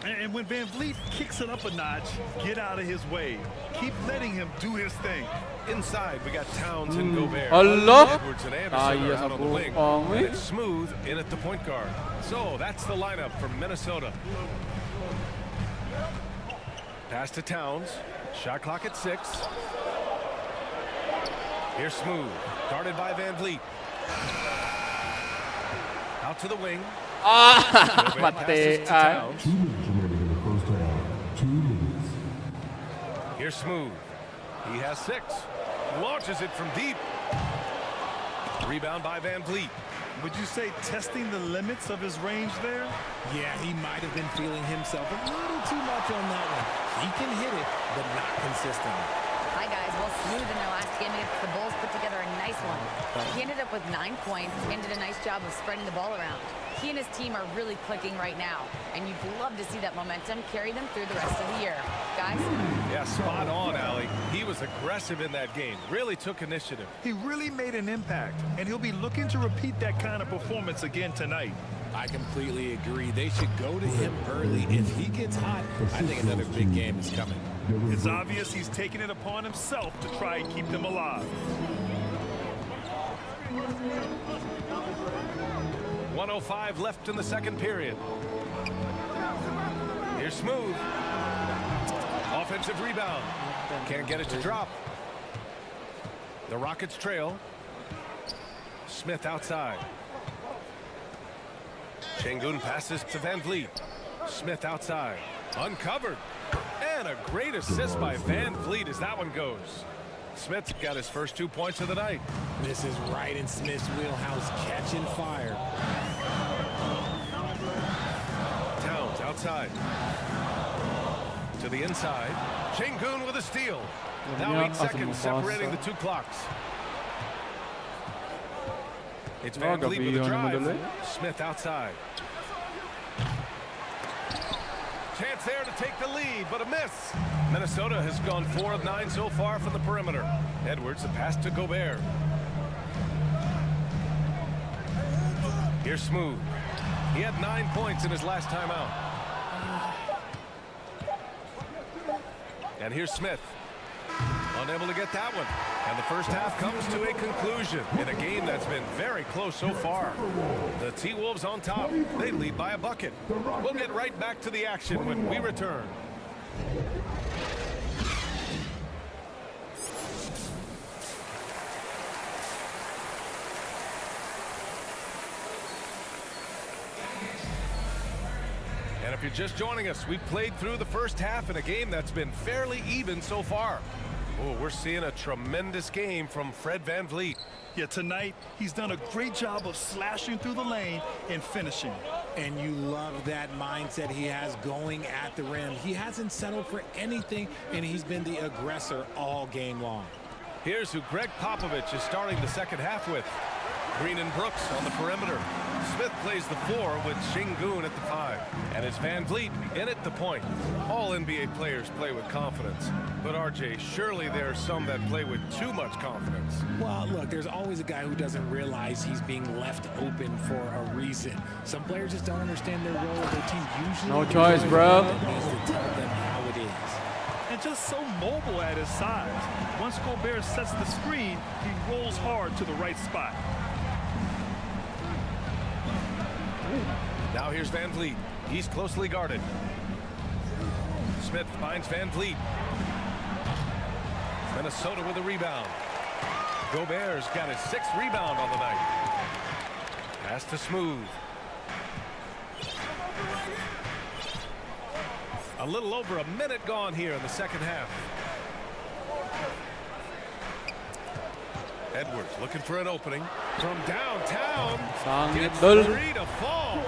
S9: And when Van Vliet kicks it up a notch, get out of his way. Keep letting him do his thing.
S7: Inside, we got Towns and Gobert.
S1: Allah.
S7: Edwards and Anderson are out on the wing. And it's Smooth in at the point guard. So that's the lineup from Minnesota. Pass to Towns. Shot clock at 6. Here's Smooth. Guarded by Van Vliet. Out to the wing.
S5: Mate. 2 minutes remaining in the first half. 2 minutes.
S7: Here's Smooth. He has 6. Launches it from deep. Rebound by Van Vliet.
S9: Would you say testing the limits of his range there?
S10: Yeah, he might have been feeling himself a little too much on that one. He can hit it, but not consistently.
S11: Hi, guys. Well, Smooth in their last game against the Bulls put together a nice one. He ended up with 9 points and did a nice job of spreading the ball around. He and his team are really clicking right now, and you'd love to see that momentum carry them through the rest of the year. Guys?
S7: Yeah, spot on, Allie. He was aggressive in that game. Really took initiative.
S9: He really made an impact, and he'll be looking to repeat that kind of performance again tonight.
S10: I completely agree. They should go to him early. If he gets hot, I think another big game is coming.
S9: It's obvious he's taking it upon himself to try and keep them alive.
S7: 1:05 left in the second period. Here's Smooth. Offensive rebound. Can't get it to drop. The Rockets trail. Smith outside. Şengün passes to Van Vliet. Smith outside. Uncovered. And a great assist by Van Vliet as that one goes. Smith's got his first 2 points of the night.
S10: This is right in Smith's wheelhouse, catching fire.
S7: Towns outside. To the inside. Şengün with a steal. Now 8 seconds separating the 2 clocks. It's Van Vliet with a drive. Smith outside. Chance there to take the lead, but a miss. Minnesota has gone 4 of 9 so far from the perimeter. Edwards, the pass to Gobert. Here's Smooth. He had 9 points in his last time out. And here's Smith. unable to get that one. And the first half comes to a conclusion in a game that's been very close so far. The T-Wolves on top. They lead by a bucket. We'll get right back to the action when we return. And if you're just joining us, we played through the first half in a game that's been fairly even so far. Oh, we're seeing a tremendous game from Fred VanVleet.
S9: Yeah, tonight he's done a great job of slashing through the lane and finishing.
S10: And you love that mindset he has going at the rim. He hasn't settled for anything, and he's been the aggressor all game long.
S7: Here's who Greg Popovich is starting the second half with. Green and Brooks on the perimeter. Smith plays the 4 with Şengün at the 5. And it's VanVleet in at the point. All NBA players play with confidence. But RJ, surely there are some that play with too much confidence.
S10: Well, look, there's always a guy who doesn't realize he's being left open for a reason. Some players just don't understand their role of their team. Usually,
S1: no choice, bro.
S10: Needs to tell them how it is.
S9: And just so mobile at his size. Once Gobert sets the screen, he rolls hard to the right spot.
S7: Now here's VanVleet. He's closely guarded. Smith finds VanVleet. Minnesota with a rebound. Gobert's got his 6th rebound on the night. Pass to Smooth. A little over a minute gone here in the second half. Edwards looking for an opening from downtown. Gets 3 to fall.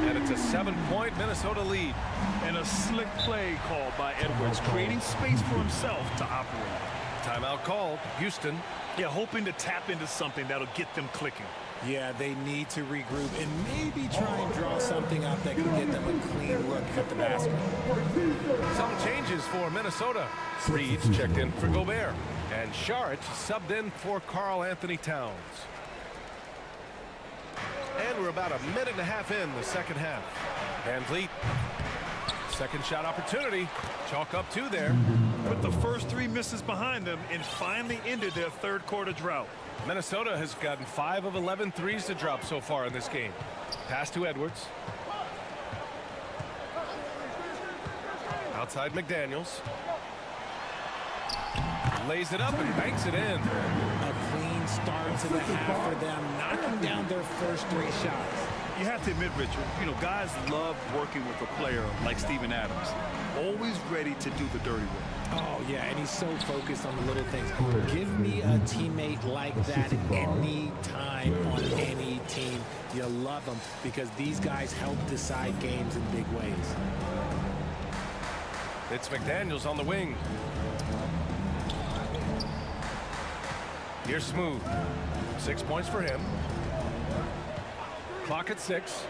S7: And it's a 7-point Minnesota lead.
S9: And a slick play called by Edwards, creating space for himself to operate.
S7: Timeout called. Houston.
S9: Yeah, hoping to tap into something that'll get them clicking.
S10: Yeah, they need to regroup and maybe try and draw something up that can get them a clean look at the basket.
S7: Some changes for Minnesota. Reed's checked in for Gobert. And Saric subbed in for Karl Anthony Towns. And we're about a minute and a half in the second half. VanVleet. Second shot opportunity. Chalk up 2 there.
S9: With the first 3 misses behind them and finally ended their third quarter drought.
S7: Minnesota has gotten 5 of 11 threes to drop so far in this game. Pass to Edwards. Outside McDaniels. Lays it up and banks it in.
S10: A clean start to the half for them, knocking down their first 3 shots.
S9: You have to admit, Richard, guys love working with a player like Steven Adams. Always ready to do the dirty work.
S10: Oh, yeah, and he's so focused on the little things. Give me a teammate like that any time on any team. You love them because these guys help decide games in big ways.
S7: It's McDaniels on the wing. Here's Smooth. 6 points for him. Clock at 6.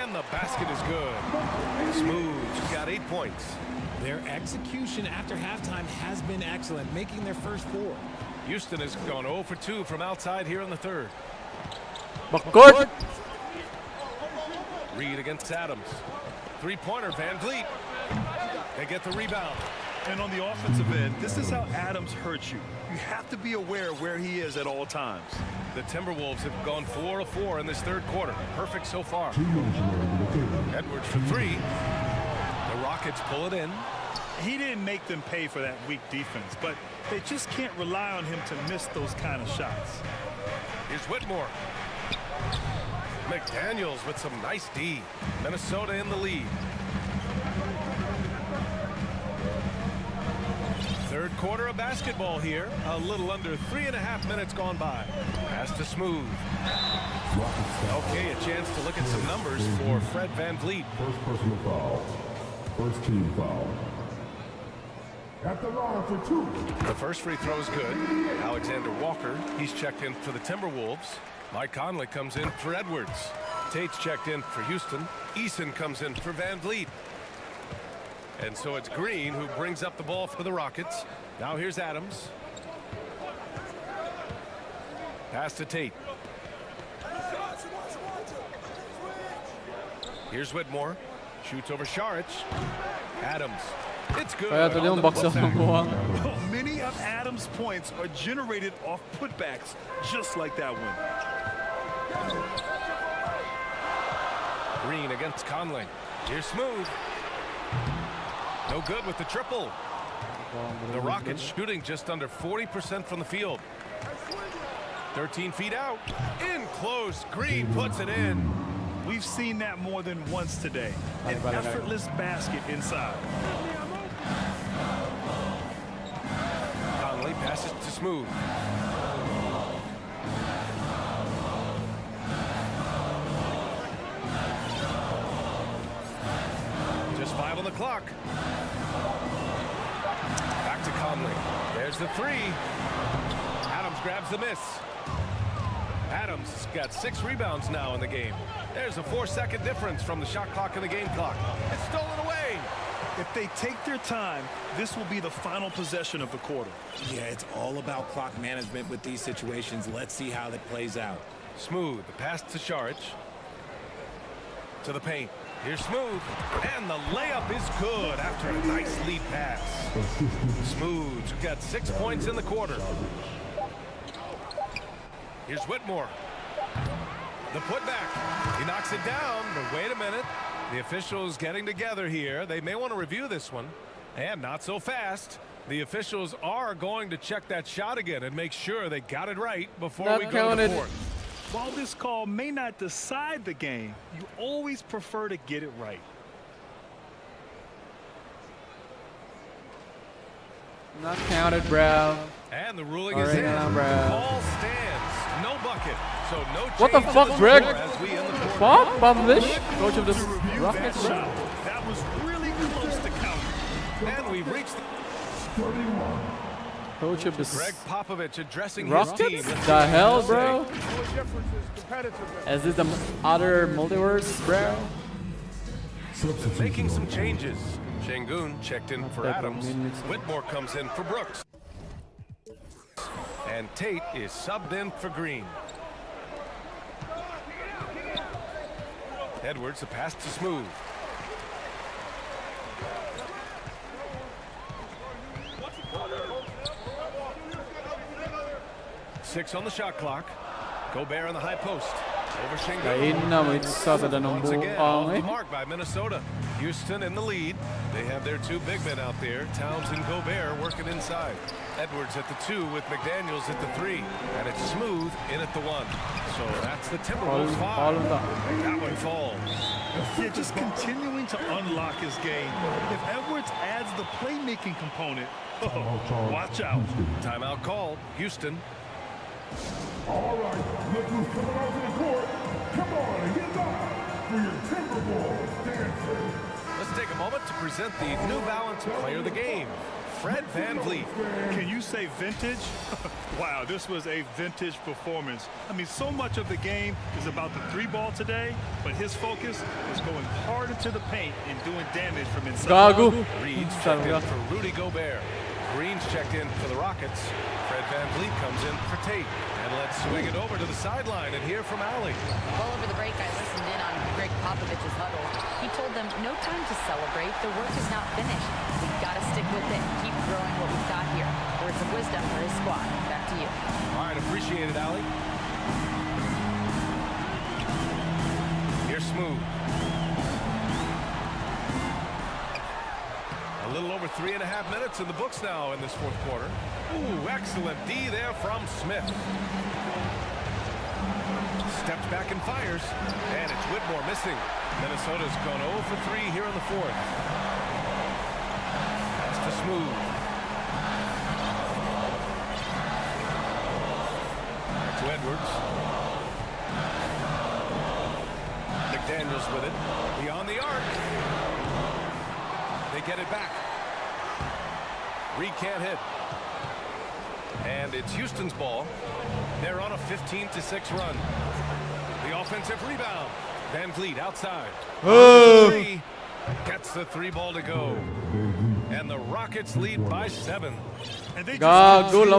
S7: And the basket is good. Smooth's got 8 points.
S10: Their execution after halftime has been excellent, making their first 4.
S7: Houston has gone 0 for 2 from outside here in the third.
S1: Good.
S7: Reed against Adams. 3-pointer, VanVleet. They get the rebound.
S9: And on the offensive end, this is how Adams hurts you. You have to be aware of where he is at all times.
S7: The Timberwolves have gone 4 of 4 in this third quarter. Perfect so far. Edwards for 3. The Rockets pull it in.
S9: He didn't make them pay for that weak defense, but they just can't rely on him to miss those kind of shots.
S7: Here's Whitmore. McDaniels with some nice D. Minnesota in the lead. Third quarter of basketball here. A little under 3.5 minutes gone by. Pass to Smooth. Okay, a chance to look at some numbers for Fred VanVleet.
S5: First personal foul. First team foul. At the line for 2.
S7: The first free throw is good. Alexander Walker, he's checked in for the Timberwolves. Mike Conley comes in for Edwards. Tate's checked in for Houston. Eason comes in for VanVleet. And so it's Green who brings up the ball for the Rockets. Now here's Adams. Pass to Tate. Here's Whitmore. Shoots over Saric. Adams. It's good.
S1: Kaya tuloy yung baksak ng buwang.
S9: Many of Adams' points are generated off putbacks, just like that one.
S7: Green against Conley. Here's Smooth. No good with the triple. The Rockets shooting just under 40% from the field. 13 feet out. In close. Green puts it in.
S9: We've seen that more than once today. An effortless basket inside.
S7: Conley passes to Smooth. Just 5 on the clock. Back to Conley. There's the three. Adams grabs the miss. Adams has got 6 rebounds now in the game. There's a 4-second difference from the shot clock and the game clock. It's stolen away.
S9: If they take their time, this will be the final possession of the quarter.
S10: Yeah, it's all about clock management with these situations. Let's see how that plays out.
S7: Smooth. The pass to Saric. To the paint. Here's Smooth. And the layup is good after a nice lead pass. Smooth's got 6 points in the quarter. Here's Whitmore. The putback. He knocks it down, but wait a minute. The officials getting together here. They may want to review this one. And not so fast. The officials are going to check that shot again and make sure they got it right before we go to the fourth.
S9: While this call may not decide the game, you always prefer to get it right.
S1: Not counted, bro.
S7: And the ruling is in. The call stands. No bucket. So no change.
S1: What the fuck, Greg?
S7: What?
S1: Publish? Coach of the Rockets, bro.
S9: That was really close to counting.
S7: And we've reached the
S1: Coach of the
S7: Greg Popovich addressing
S1: Rockets?
S7: his team.
S1: The hell, bro? Is this the other multiverse, bro?
S7: Making some changes. Şengün checked in for Adams. Whitmore comes in for Brooks. And Tate is subbed in for Green. Edwards, a pass to Smooth. Six on the shot clock. Gobert on the high post. Over Şengün. Once again, off the mark by Minnesota. Houston in the lead. They have their 2 big men out there. Towns and Gobert working inside. Edwards at the 2 with McDaniels at the 3. And it's Smooth in at the 1. So that's the Timberwolves foul. That one falls.
S9: Yeah, just continuing to unlock his game. If Edwards adds the playmaking component, watch out.
S7: Timeout called. Houston.
S5: All right, look who's coming out to the court. Come on and get live for your Timberwolves dancers.
S7: Let's take a moment to present the New Balance Player of the Game, Fred VanVleet.
S9: Can you say vintage? Wow, this was a vintage performance. I mean, so much of the game is about the 3-ball today, but his focus is going hard into the paint and doing damage from inside.
S7: Reed's checked in for Rudy Gobert. Green's checked in for the Rockets. Fred VanVleet comes in for Tate. And let's swing it over to the sideline and hear from Allie.
S11: Well, over the break, I listened in on Greg Popovich's huddle. He told them, no time to celebrate. The work is not finished. We've got to stick with it and keep growing what we've got here. Words of wisdom for his squad. Back to you.
S7: All right, appreciate it, Allie. Here's Smooth. A little over 3.5 minutes in the books now in this fourth quarter. Ooh, excellent D there from Smith. Steps back and fires. And it's Whitmore missing. Minnesota's gone 0 for 3 here in the fourth. That's to Smooth. Back to Edwards. McDaniels with it. Beyond the arc. They get it back. Reed can't hit. And it's Houston's ball. They're on a 15-6 run. The offensive rebound. VanVleet outside. Three. Gets the 3-ball to go. And the Rockets lead by 7.
S9: And they just even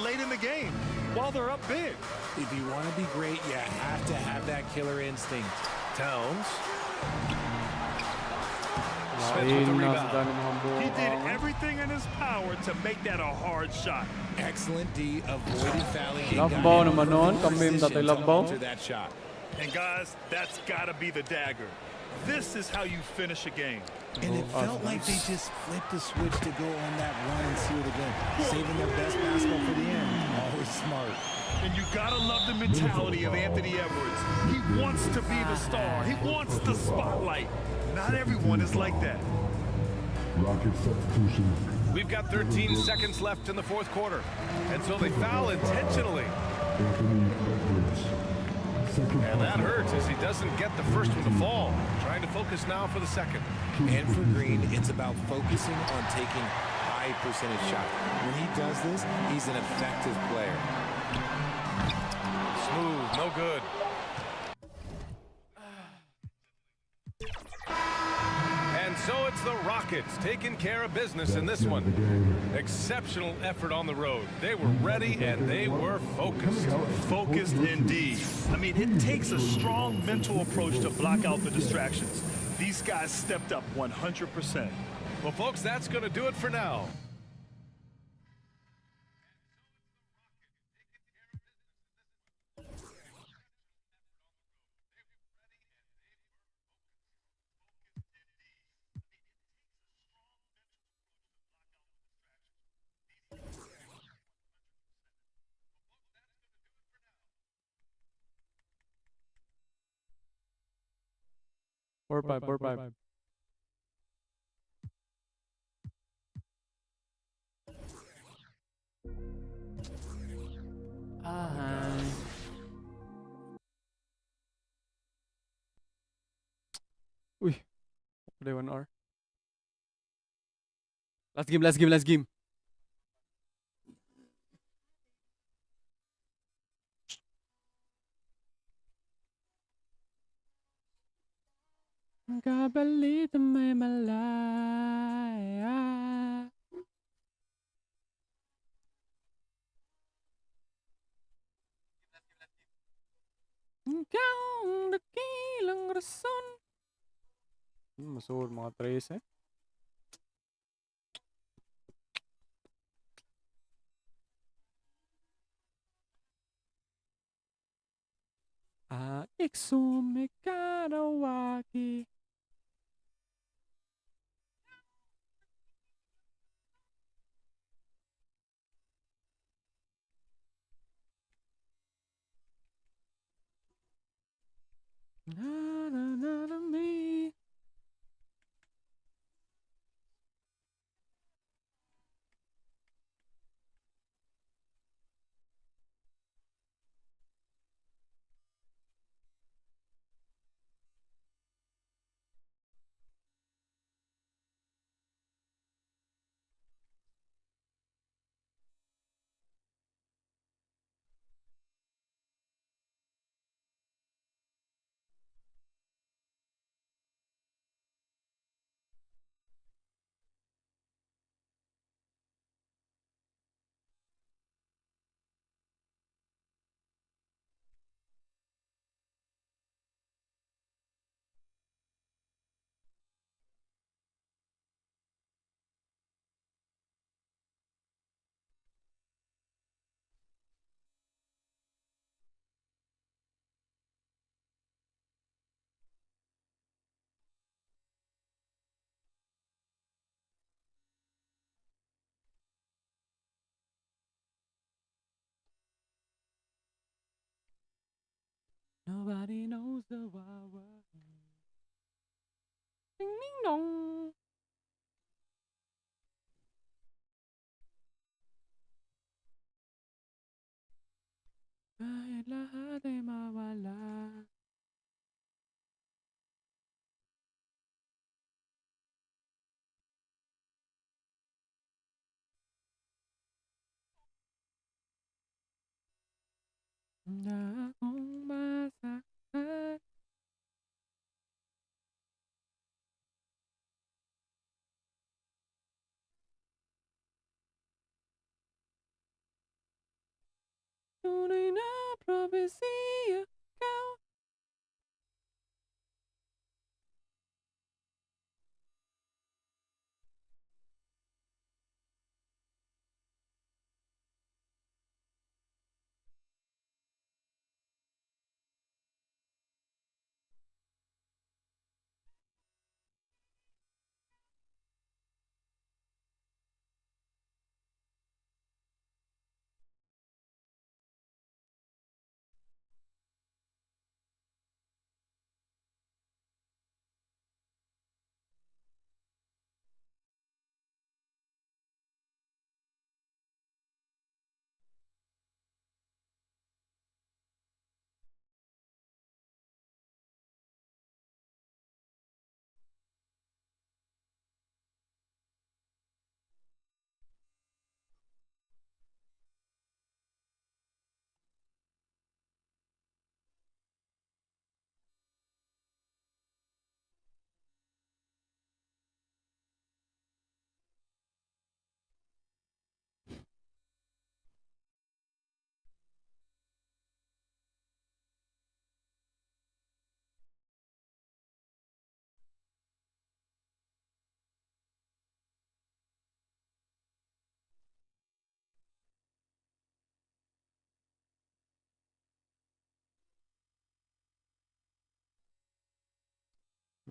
S9: late in the game while they're up big.
S10: If you want to be great, you have to have that killer instinct.
S7: Towns. Smith with the
S3: He
S7: rebound.
S3: did everything in his power to make that a hard shot.
S10: Excellent D, avoided fouling.
S1: Lakbaw naman nun. Kamim dati lakbaw.
S10: That shot.
S3: And guys, that's got to be the dagger. This is how you finish a game.
S10: And it felt like they just flipped the switch to go on that run and seal the game. Saving their best basketball for the end. Always smart.
S3: And you gotta love the mentality of Anthony Edwards. He wants to be the star. He wants the spotlight. Not everyone is like that.
S5: Rocket substitution.
S7: We've got 13 seconds left in the fourth quarter. And so they foul intentionally.
S5: Anthony Edwards.
S7: And that hurts as he doesn't get the first one to fall. Trying to focus now for the second.
S10: And for Green, it's about focusing on taking high percentage shots. When he does this, he's an effective player.
S7: Smooth, no good. And so it's the Rockets taking care of business in this one. Exceptional effort on the road. They were ready and they were focused.
S3: Focused indeed. I mean, it takes a strong mental approach to block out the distractions. These guys stepped up 100%.
S7: Well, folks, that's going to do it for now.
S1: Four five. Uy. Play 1 hour. Last game. Kabalita may malaya. Ikaw ang dakilang rason. Masud mga 13. Iksume karawaki. Na me. Nobody knows the wawa. Ding ding dong. Kahit lahat ay mawala. Na akong masaktan. Tunay na propesya ikaw. Tunay na propesya ikaw.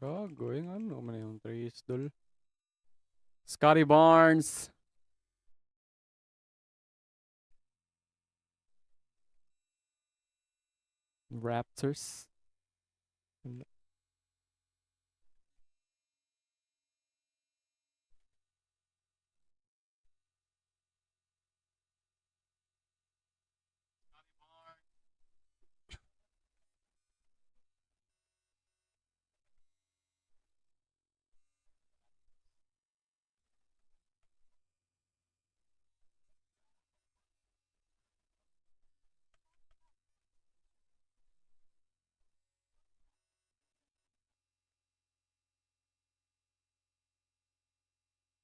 S1: Gago, yung ano man yung trace dol. Scotty Barnes. Raptors.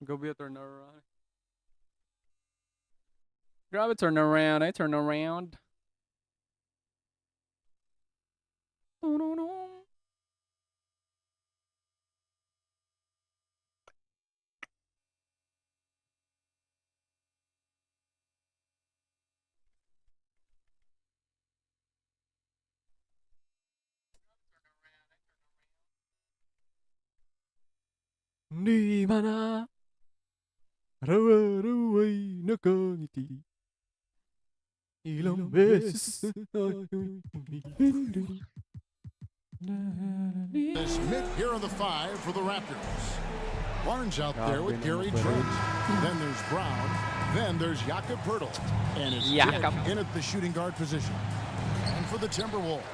S1: Go be a turnaround. Grab a turnaround. I turn around. No, no, no. Di mana rawa-raway nakangiti. Ilang beses ako'y pumipindi.
S2: Smith here on the 5 for the Raptors. Barnes out there with Gary Trent. Then there's Brown. Then there's Jakob Poeltl. And it's Dick in at the shooting guard position. And for the Timberwolves,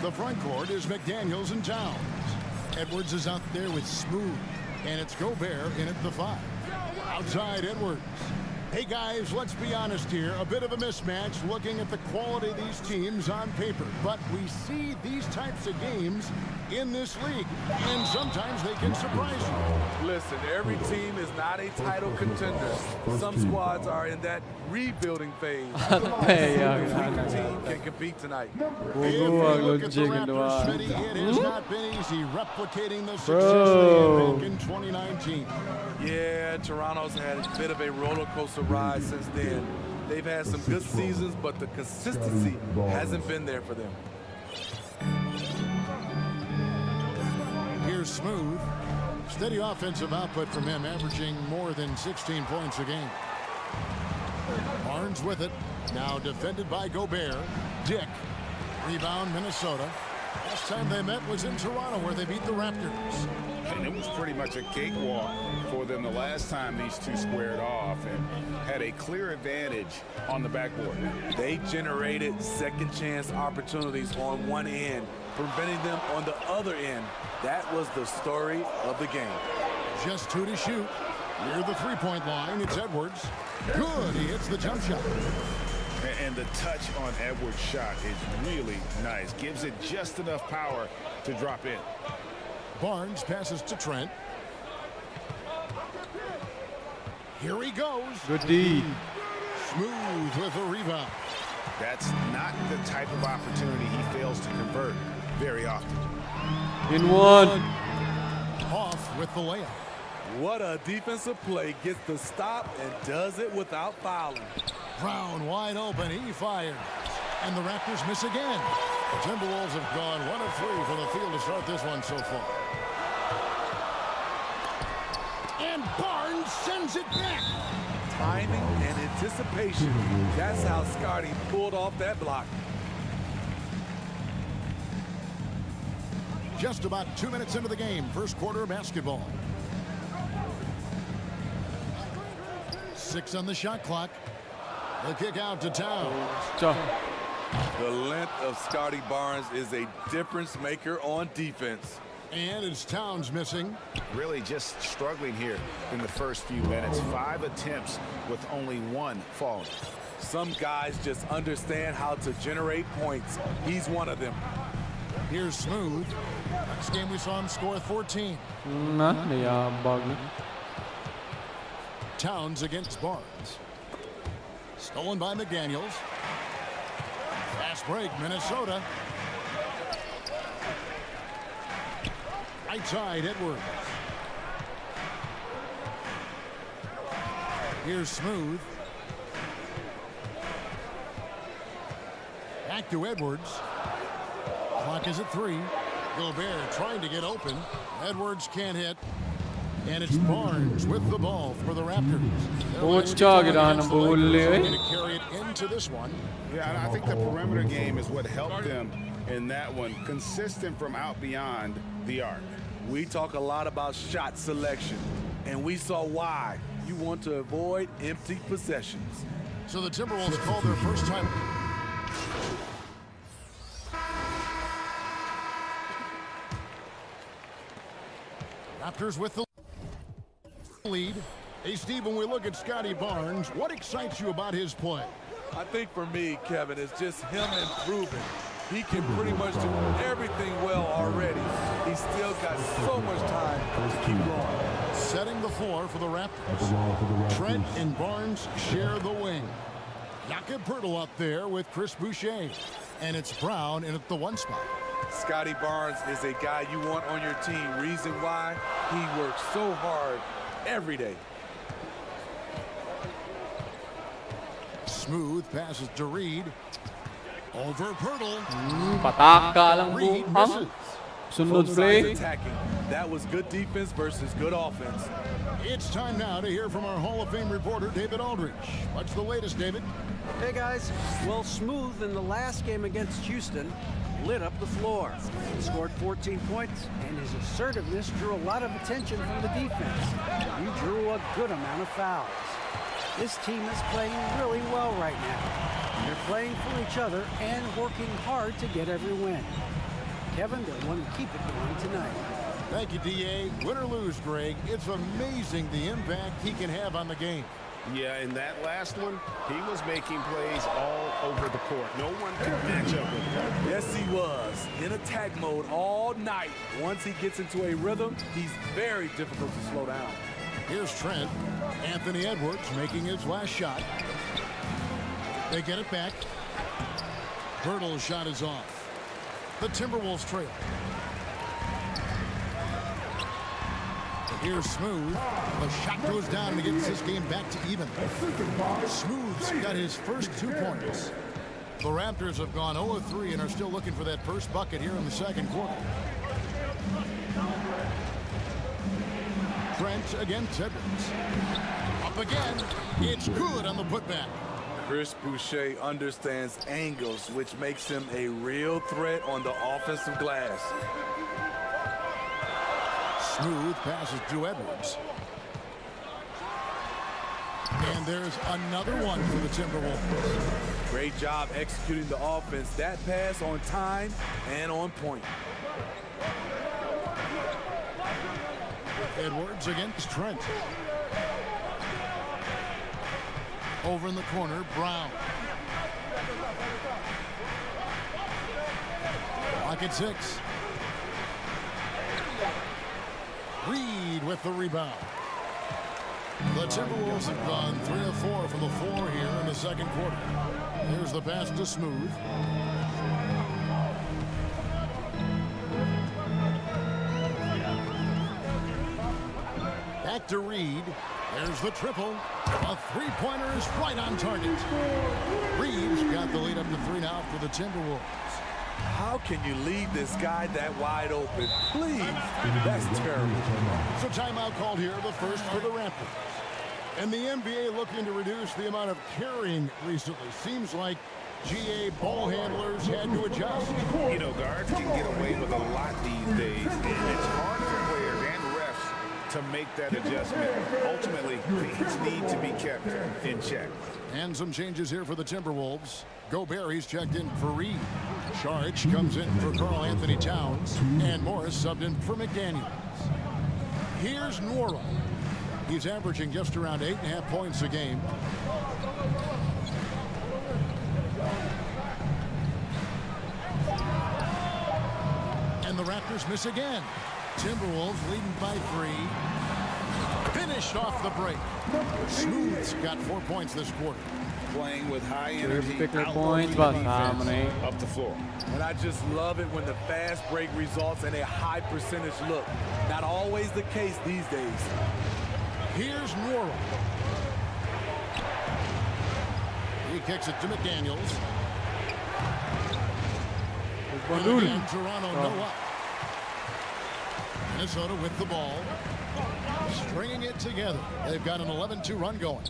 S2: the front court is McDaniels and Towns. Edwards is out there with Smooth. And it's Gobert in at the 5. Outside Edwards. Hey guys, let's be honest here. A bit of a mismatch looking at the quality of these teams on paper. But we see these types of games in this league. And sometimes they can surprise you.
S12: Listen, every team is not a title contender. Some squads are in that rebuilding phase. The weaker team can compete tonight.
S2: If you look at the Raptors, Smitty, it has not been easy replicating the success they had back in 2019.
S12: Yeah, Toronto's had a bit of a roller coaster ride since then. They've had some good seasons, but the consistency hasn't been there for them.
S2: Here's Smooth. Steady offensive output from him, averaging more than 16 points a game. Barnes with it. Now defended by Gobert. Dick. Rebound, Minnesota. Last time they met was in Toronto, where they beat the Raptors.
S4: And it was pretty much a cakewalk for them the last time these two squared off and had a clear advantage on the backboard.
S12: They generated second chance opportunities on one end, preventing them on the other end. That was the story of the game.
S2: Just 2 to shoot. Near the three-point line, it's Edwards. Good, he hits the jump shot.
S4: And the touch on Edwards' shot is really nice. Gives it just enough power to drop in.
S2: Barnes passes to Trent. Here he goes.
S1: Good D.
S2: Smooth with a rebound.
S4: That's not the type of opportunity he fails to convert very often.
S1: In one.
S2: Off with the layup.
S12: What a defensive play. Gets the stop and does it without fouling.
S2: Brown wide open. He fires. And the Raptors miss again. The Timberwolves have gone 1 of 3 from the field to start this one so far. And Barnes sends it back.
S12: Timing and anticipation. That's how Scotty pulled off that block.
S2: Just about 2 minutes into the game. First quarter of basketball. 6 on the shot clock. The kick out to Towns.
S12: The length of Scotty Barnes is a difference maker on defense.
S2: And it's Towns missing.
S4: Really just struggling here in the first few minutes. 5 attempts with only 1 falling.
S12: Some guys just understand how to generate points. He's one of them.
S2: Here's Smooth. Next game we saw him score 14. Towns against Barnes. Stolen by McDaniels. Fast break, Minnesota. Right side, Edwards. Here's Smooth. Back to Edwards. Clock is at 3. Gobert trying to get open. Edwards can't hit. And it's Barnes with the ball for the Raptors. To carry it into this one.
S4: Yeah, and I think the perimeter game is what helped them in that one. Consistent from out beyond the arc.
S12: We talk a lot about shot selection, and we saw why. You want to avoid empty possessions.
S2: So the Timberwolves called their first time. Raptors with the lead. Hey, Steve, when we look at Scotty Barnes, what excites you about his play?
S12: I think for me, Kevin, it's just him improving. He can pretty much do everything well already. He's still got so much time to keep going.
S2: Setting the floor for the Raptors. Trent and Barnes share the wing. Jakob Poeltl up there with Chris Boucher. And it's Brown in at the 1 spot.
S12: Scotty Barnes is a guy you want on your team. Reason why? He works so hard every day.
S2: Smooth passes to Reed. Over Poeltl.
S1: Pataka lang
S2: Reed
S1: buhang.
S2: misses.
S1: Sunod
S12: Both
S1: play.
S12: sides attacking. That was good defense versus good offense.
S2: It's time now to hear from our Hall of Fame reporter, David Aldridge. What's the latest, David?
S6: Hey guys, well, Smooth in the last game against Houston lit up the floor. He scored 14 points, and his assertiveness drew a lot of attention from the defense. He drew a good amount of fouls. This team is playing really well right now. They're playing for each other and working hard to get every win. Kevin, they want to keep it going tonight.
S2: Thank you, D.A. Win or lose, Greg, it's amazing the impact he can have on the game.
S4: Yeah, in that last one, he was making plays all over the court. No one could match up with him.
S12: Yes, he was. In attack mode all night. Once he gets into a rhythm, he's very difficult to slow down.
S2: Here's Trent. Anthony Edwards making his last shot. They get it back. Poeltl's shot is off. The Timberwolves trail. Here's Smooth. The shot goes down and he gets his game back to even. Smooth's got his first 2 points. The Raptors have gone 0-3 and are still looking for that first bucket here in the second quarter. Trent against Edwards. Up again. It's good on the putback.
S12: Chris Boucher understands angles, which makes him a real threat on the offensive glass.
S2: Smooth passes to Edwards. And there's another one for the Timberwolves.
S12: Great job executing the offense. That pass on time and on point.
S2: Edwards against Trent. Over in the corner, Brown. Lock at 6. Reed with the rebound. The Timberwolves have gone 3 of 4 from the floor here in the second quarter. Here's the pass to Smooth. Back to Reed. There's the triple. A three-pointer is right on target. Reed's got the lead up to 3 now for the Timberwolves.
S12: How can you leave this guy that wide open? Please. That's terrible.
S2: So timeout called here, the first for the Raptors. And the NBA looking to reduce the amount of carrying recently. Seems like GA ball handlers had to adjust.
S4: You know, guards can get away with a lot these days, and it's hard for players and refs to make that adjustment. Ultimately, things need to be kept in check.
S2: And some changes here for the Timberwolves. Gobert, he's checked in for Reed. Saric comes in for Karl Anthony Towns. And Morris subbed in for McDaniels. Here's Nwora. He's averaging just around 8.5 points a game. And the Raptors miss again. Timberwolves leading by 3. Finished off the break. Smooth's got 4 points this quarter.
S4: Playing with high energy,
S1: points,
S4: up the floor.
S12: And I just love it when the fast break results in a high percentage look. Not always the case these days.
S2: Here's Nwora. He kicks it to McDaniels. And again, Toronto no up. Minnesota with the ball. Stringing it together. They've got an 11-2 run going.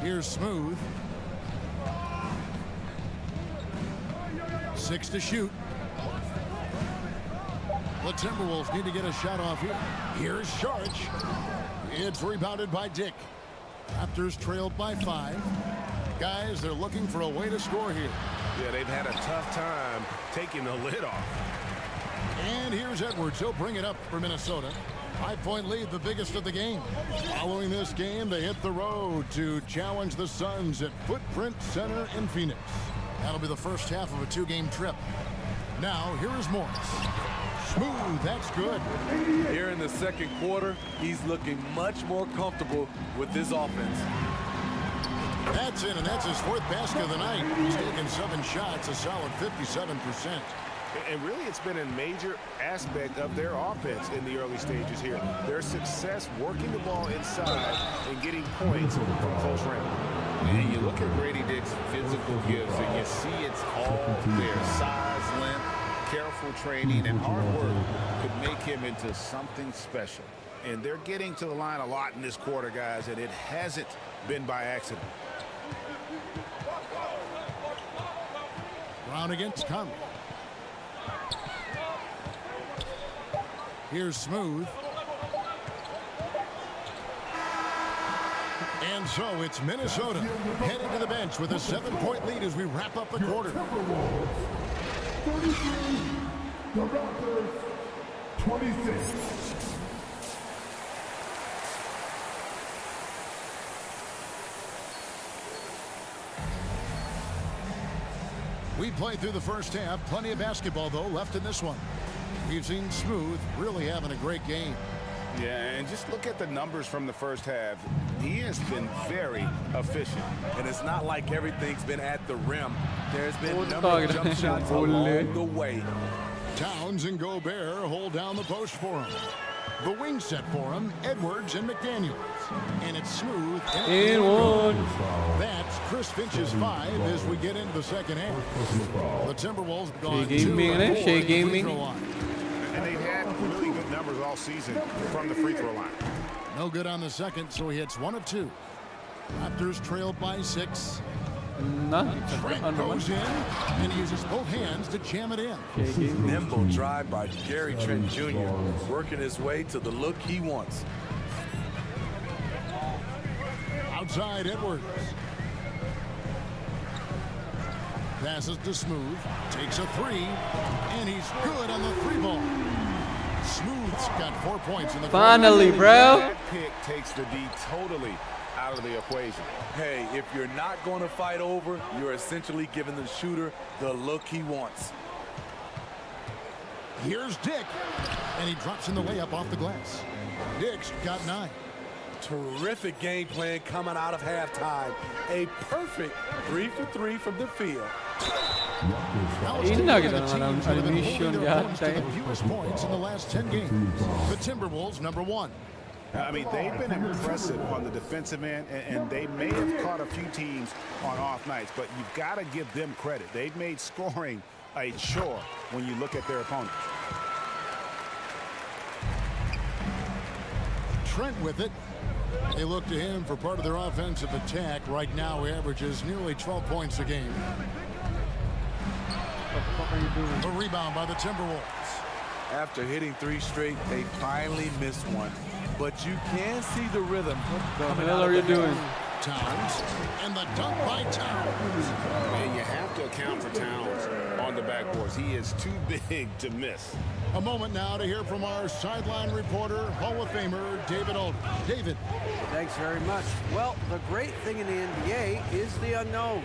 S2: Here's Smooth. 6 to shoot. The Timberwolves need to get a shot off here. Here's Sharch. It's rebounded by Dick. Raptors trailed by 5. Guys, they're looking for a way to score here.
S7: Yeah, they've had a tough time taking the lid off.
S2: And here's Edwards. He'll bring it up for Minnesota. 5-point lead, the biggest of the game. Following this game, they hit the road to challenge the Suns at Footprint Center in Phoenix. That'll be the first half of a 2-game trip. Now, here is Morris. Smooth, that's good.
S12: Here in the second quarter, he's looking much more comfortable with his offense.
S2: That's in, and that's his 4th basket of the night. He's taken 7 shots, a solid 57%.
S4: And really, it's been a major aspect of their offense in the early stages here. Their success working the ball inside and getting points from close range. And you look at Grady Dick's physical gifts, and you see it's all there. Size, length, careful training, and hard work could make him into something special. And they're getting to the line a lot in this quarter, guys, and it hasn't been by accident.
S2: Brown against Conley. Here's Smooth. And so it's Minnesota heading to the bench with a 7-point lead as we wrap up the quarter.
S5: 33, the Raptors 26.
S2: We played through the first half. Plenty of basketball, though, left in this one. We've seen Smooth really having a great game.
S4: Yeah, and just look at the numbers from the first half. He has been very efficient.
S12: And it's not like everything's been at the rim. There's been a number of jump shots along the way.
S2: Towns and Gobert hold down the post for him. The wing set for him, Edwards and McDaniels. And it's Smooth.
S1: And one.
S2: That's Chris Finch's 5 as we get into the second half. The Timberwolves gone 2
S1: Shea Gaming.
S4: And they've had really good numbers all season from the free throw line.
S2: No good on the second, so he hits 1 of 2. Raptors trailed by 6. Trent goes in and he uses both hands to jam it in.
S12: Nimble drive by Gary Trent Jr. working his way to the look he wants.
S2: Outside Edwards. Passes to Smooth. Takes a 3. And he's good on the 3-ball. Smooth's got 4 points in the
S1: Finally, bro.
S4: That pick takes the D totally out of the equation.
S12: Hey, if you're not going to fight over, you're essentially giving the shooter the look he wants.
S2: Here's Dick. And he drops in the layup off the glass. Dick's got 9.
S12: Terrific game plan coming out of halftime. A perfect 3 for 3 from the field.
S2: Fewest points in the last 10 games. The Timberwolves, number 1.
S4: I mean, they've been impressive on the defensive end, and they may have caught a few teams on off nights, but you've got to give them credit. They've made scoring a chore when you look at their opponents.
S2: Trent with it. They look to him for part of their offensive attack. Right now, he averages nearly 12 points a game. The rebound by the Timberwolves.
S12: After hitting 3 straight, they finally missed one. But you can see the rhythm.
S1: What the hell are you doing?
S2: Towns. And the dunk by Towns.
S4: And you have to account for Towns on the backboards. He is too big to miss.
S2: A moment now to hear from our sideline reporter, Hall of Famer David Aldridge. David.
S6: Thanks very much. Well, the great thing in the NBA is the unknown.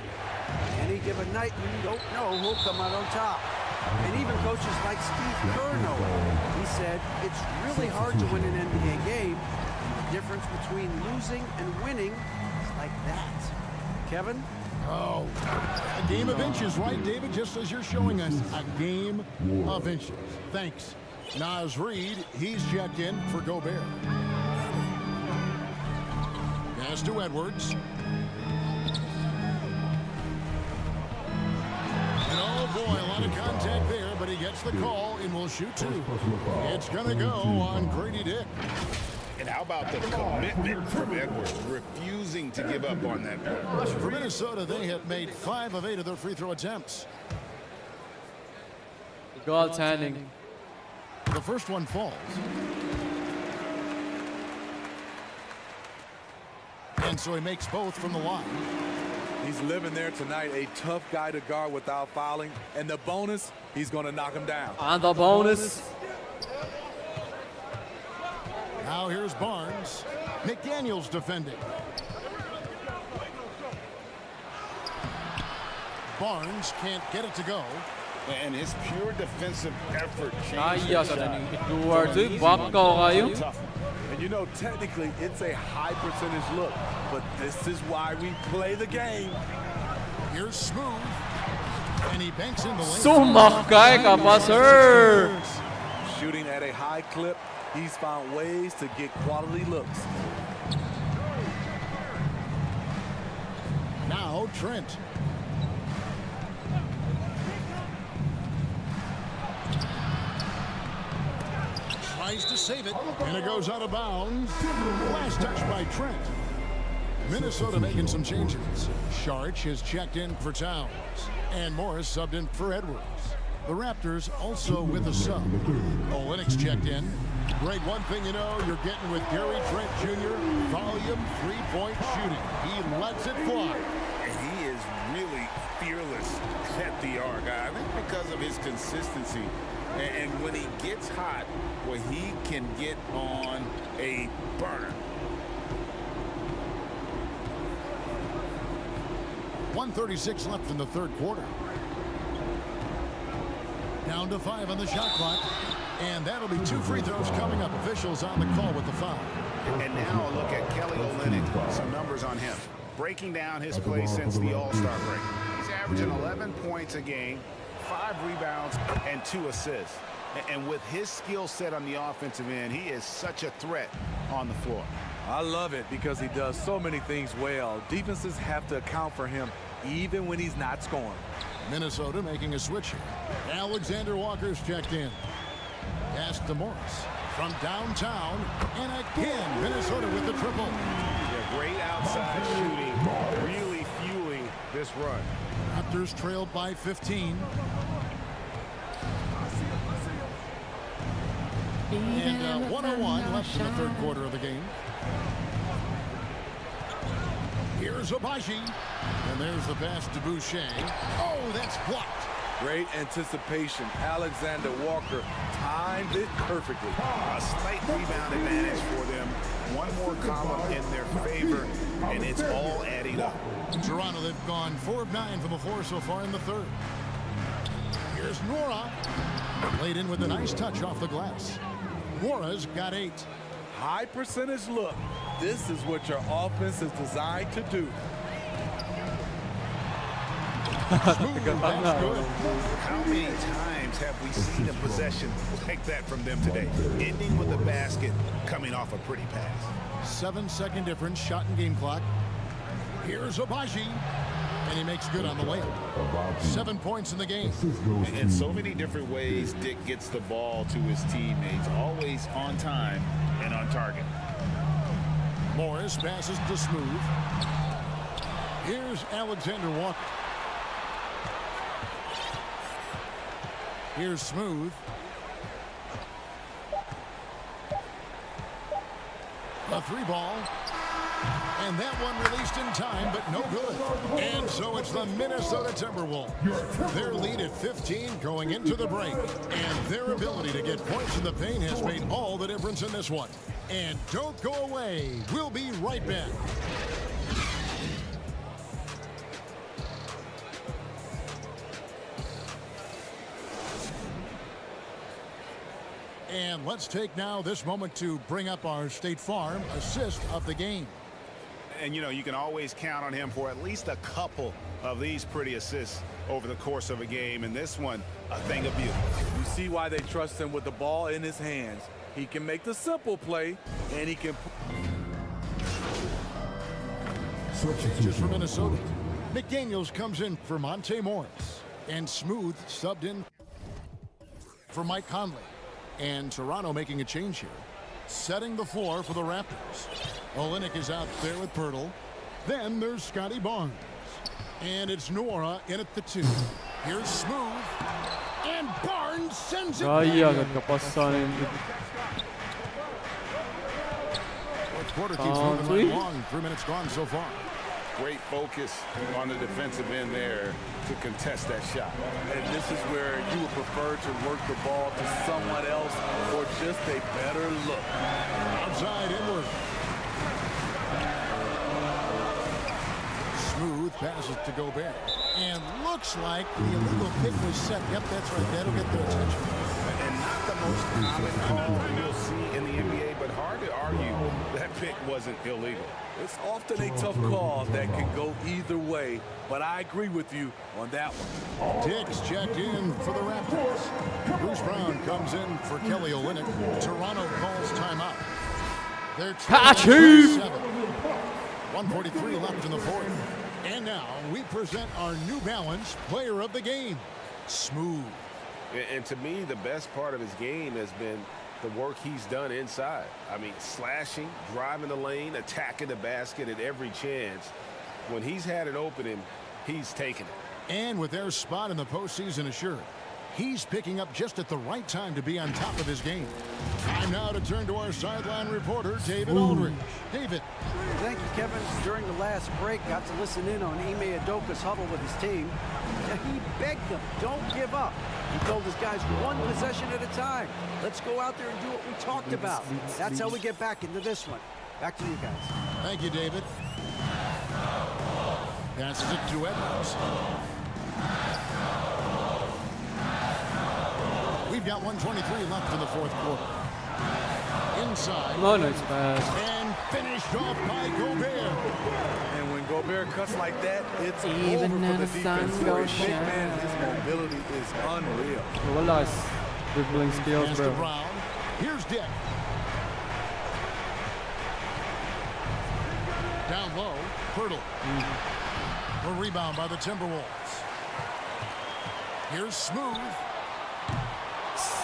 S6: Any given night, you don't know who'll come out on top. And even coaches like Steve Kerr know it. He said, it's really hard to win an NBA game. And the difference between losing and winning is like that. Kevin?
S2: Oh, a game of inches, right, David? Just as you're showing us, a game of inches. Thanks. Naz Reid, he's checked in for Gobert. Pass to Edwards. And oh boy, a lot of contact there, but but he gets the call and will shoot 2. It's going to go on Grady Dick.
S4: And how about the commitment from Edwards, refusing to give up on that point?
S2: For Minnesota, they have made 5 of 8 of their free throw attempts.
S1: Goaltending.
S2: The first one falls. And so he makes both from the line.
S12: He's living there tonight, a tough guy to guard without fouling. And the bonus, he's going to knock him down.
S1: And the bonus.
S2: Now here's Barnes. McDaniels defending. Barnes can't get it to go.
S4: And his pure defensive effort
S1: Kaya sa naning Edwards. Baka kayo.
S12: And you know, technically, it's a high percentage look. But this is why we play the game.
S2: Here's Smooth. And he banks in the lane.
S1: Sumakay ka pa, sir.
S12: Shooting at a high clip, he's found ways to get quality looks.
S2: Now Trent. Tries to save it, and it goes out of bounds. Last touch by Trent. Minnesota making some changes. Sharch has checked in for Towns, and Morris subbed in for Edwards. The Raptors also with a sub. Olynyk checked in. Great, one thing you know, you're getting with Gary Trent Jr., volume 3-point shooting. He lets it fly.
S4: And he is really fearless at the arc. I think because of his consistency. And when he gets hot, well, he can get on a burner.
S2: 1:36 left in the third quarter. Down to 5 on the shot clock. And that'll be 2 free throws coming up. Officials on the call with the foul.
S4: And now a look at Kelly Olynyk. Some numbers on him. Breaking down his play since the All-Star break. He's averaging 11 points a game, 5 rebounds, and 2 assists. And with his skill set on the offensive end, he is such a threat on the floor.
S12: I love it because he does so many things well. Defenses have to account for him even when he's not scoring.
S2: Minnesota making a switch here. Alexander Walker's checked in. Pass to Morris from downtown. And again, Minnesota with the triple.
S4: Yeah, great outside shooting, really fueling this run.
S2: Raptors trailed by 15. And 101 left in the third quarter of the game. Here's Abaji. And there's the pass to Boucher. Oh, that's blocked.
S12: Great anticipation. Alexander Walker timed it perfectly.
S4: A slight rebound advantage for them. One more column in their favor, and it's all adding up.
S2: Toronto, they've gone 4 of 9 from the floor so far in the third. Here's Nora. Played in with a nice touch off the glass. Nora's got 8.
S12: High percentage look. This is what your offense is designed to do.
S4: How many times have we seen a possession like that from them today? Ending with a basket, coming off a pretty pass.
S2: 7-second difference, shot and game clock. Here's Abaji. And he makes good on the layup. 7 points in the game.
S4: In so many different ways, Dick gets the ball to his teammates, always on time and on target.
S2: Morris passes to Smooth. Here's Alexander Walker. Here's Smooth. A 3-ball. And that one released in time, but no good. And so it's the Minnesota Timberwolves. Their lead at 15 going into the break. And their ability to get points in the paint has made all the difference in this one. And don't go away. We'll be right back. And let's take now this moment to bring up our State Farm assist of the game.
S4: And, you know, you can always count on him for at least a couple of these pretty assists over the course of a game. And this one, a thing of beauty.
S12: You see why they trust him with the ball in his hands. He can make the simple play, and he can...
S2: Just for Minnesota. McDaniels comes in for Monte Morris. And Smooth subbed in. for Mike Conley. And Toronto making a change here. Setting the floor for the Raptors. Olynyk is out there with Pirtle. Then there's Scotty Barnes. And it's Nora in at the 2. Here's Smooth. And Barnes sends it back. Fourth quarter keeps moving right along. 3 minutes gone so far.
S4: Great focus on the defensive end there to contest that shot.
S12: And this is where you would prefer to work the ball to someone else or just a better look.
S2: Outside inward. Smooth passes to Gobert. And looks like the illegal pick was set. Yep, that's right. That'll get their attention.
S4: And not the most common call you'll see in the NBA, but hard to argue that pick wasn't illegal.
S12: It's often a tough call that can go either way, but I agree with you on that one.
S2: Diggs checked in for the Raptors. Bruce Brown comes in for Kelly Olynyk. Toronto calls timeout. They're trailing 7. 1:43 left in the fourth. And now we present our New Balance player of the game, Smooth.
S4: And to me, the best part of his game has been the work he's done inside. I mean, slashing, driving the lane, attacking the basket at every chance. When he's had an opening, he's taken it.
S2: And with their spot in the postseason assured, he's picking up just at the right time to be on top of his game. Time now to turn to our sideline reporter, David Aldridge. David.
S6: Thank you, Kevin. During the last break, got to listen in on Ime Udoka's huddle with his team. He begged them, don't give up. He told his guys, one possession at a time. Let's go out there and do what we talked about. That's how we get back into this one. Back to you guys.
S2: Thank you, David. Passes it to Edwards. We've got 1:23 left in the fourth quarter. Inside.
S1: Oh, nice pass.
S2: And finished off by Gobert.
S12: And when Gobert cuts like that, it's
S1: Even
S12: over for the
S1: the sun
S12: defense. For a
S1: goes
S12: big
S1: down.
S12: man, his mobility is unreal.
S1: Wallace. Dribbling skills,
S2: Pass to
S1: bro.
S2: Brown. Here's Dick. Down low, Pirtle. A rebound by the Timberwolves. Here's Smooth.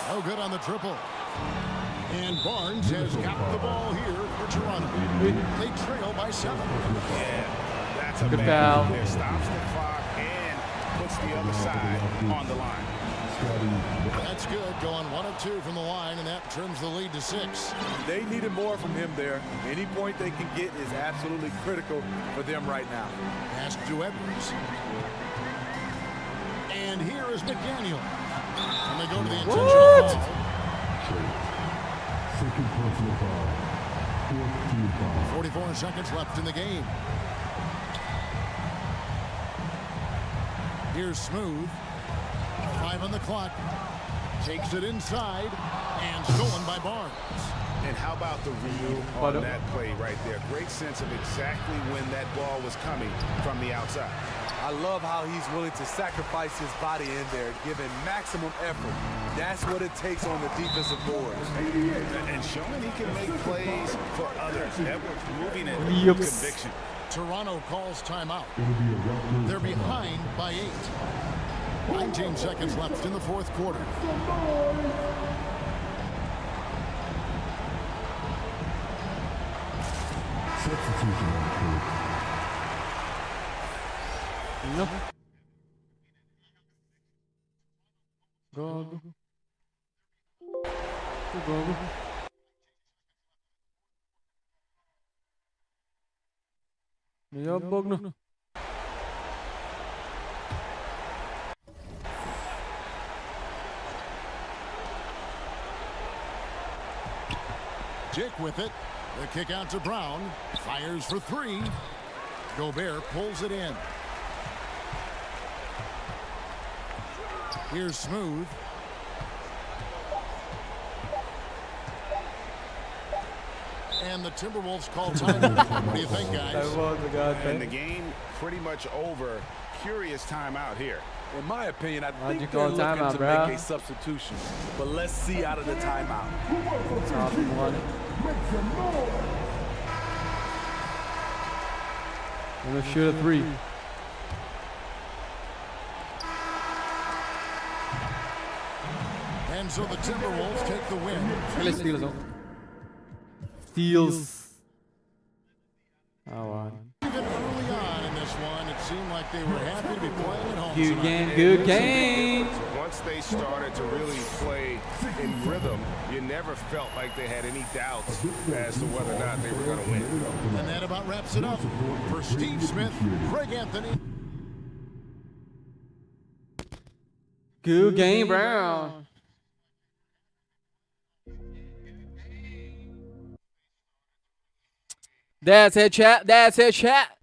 S2: No good on the triple. And Barnes has got the ball here for Toronto. They trail by 7.
S4: Yeah, that's a
S1: Good
S4: bad
S1: foul.
S4: move there. Stops the clock and puts the other side on the line.
S2: That's good. Going 1 of 2 from the line, and that trims the lead to 6.
S12: They needed more from him there. Any point they can get is absolutely critical for them right now.
S2: Pass to Edwards. And here is McDaniel. And they go to the intentional foul.
S5: Second personal foul.
S2: 44 seconds left in the game. Here's Smooth. 5 on the clock. Takes it inside and stolen by Barnes.
S4: And how about the read on that play right there? Great sense of exactly when that ball was coming from the outside.
S12: I love how he's willing to sacrifice his body in there, giving maximum effort. That's what it takes on the defensive boards.
S4: And showing he can make plays for others. Edwards moving it with conviction.
S2: Toronto calls timeout. They're behind by 8. 19 seconds left in the fourth quarter.
S5: Substitution on the court.
S1: Nope. Go. Go. Ja, Bogno.
S2: Dick with it. The kick out to Brown. Fires for 3. Gobert pulls it in. Here's Smooth. And the Timberwolves call time. What do you think, guys?
S4: And the game pretty much over. Curious timeout here.
S12: In my opinion, I
S1: Why'd you
S12: think
S1: call
S12: they're looking
S1: timeout,
S12: to
S1: bro?
S12: make a substitution. But let's see out of the timeout.
S1: Top one. I'm gonna shoot a 3.
S2: And And so the Timberwolves take the win.
S1: Eller Steelers ook. Steelers. Oh, wow.
S2: Even early on in this one, it seemed like they were happy to be playing at home.
S1: Good game, good game.
S4: Once they started to really play in rhythm, you never felt like they had any doubts as to whether or not they were going to win.
S2: And that about wraps it up. For Steve Smith, Greg Anthony.
S1: Good game, Brown. That's it, chat. That's it, chat.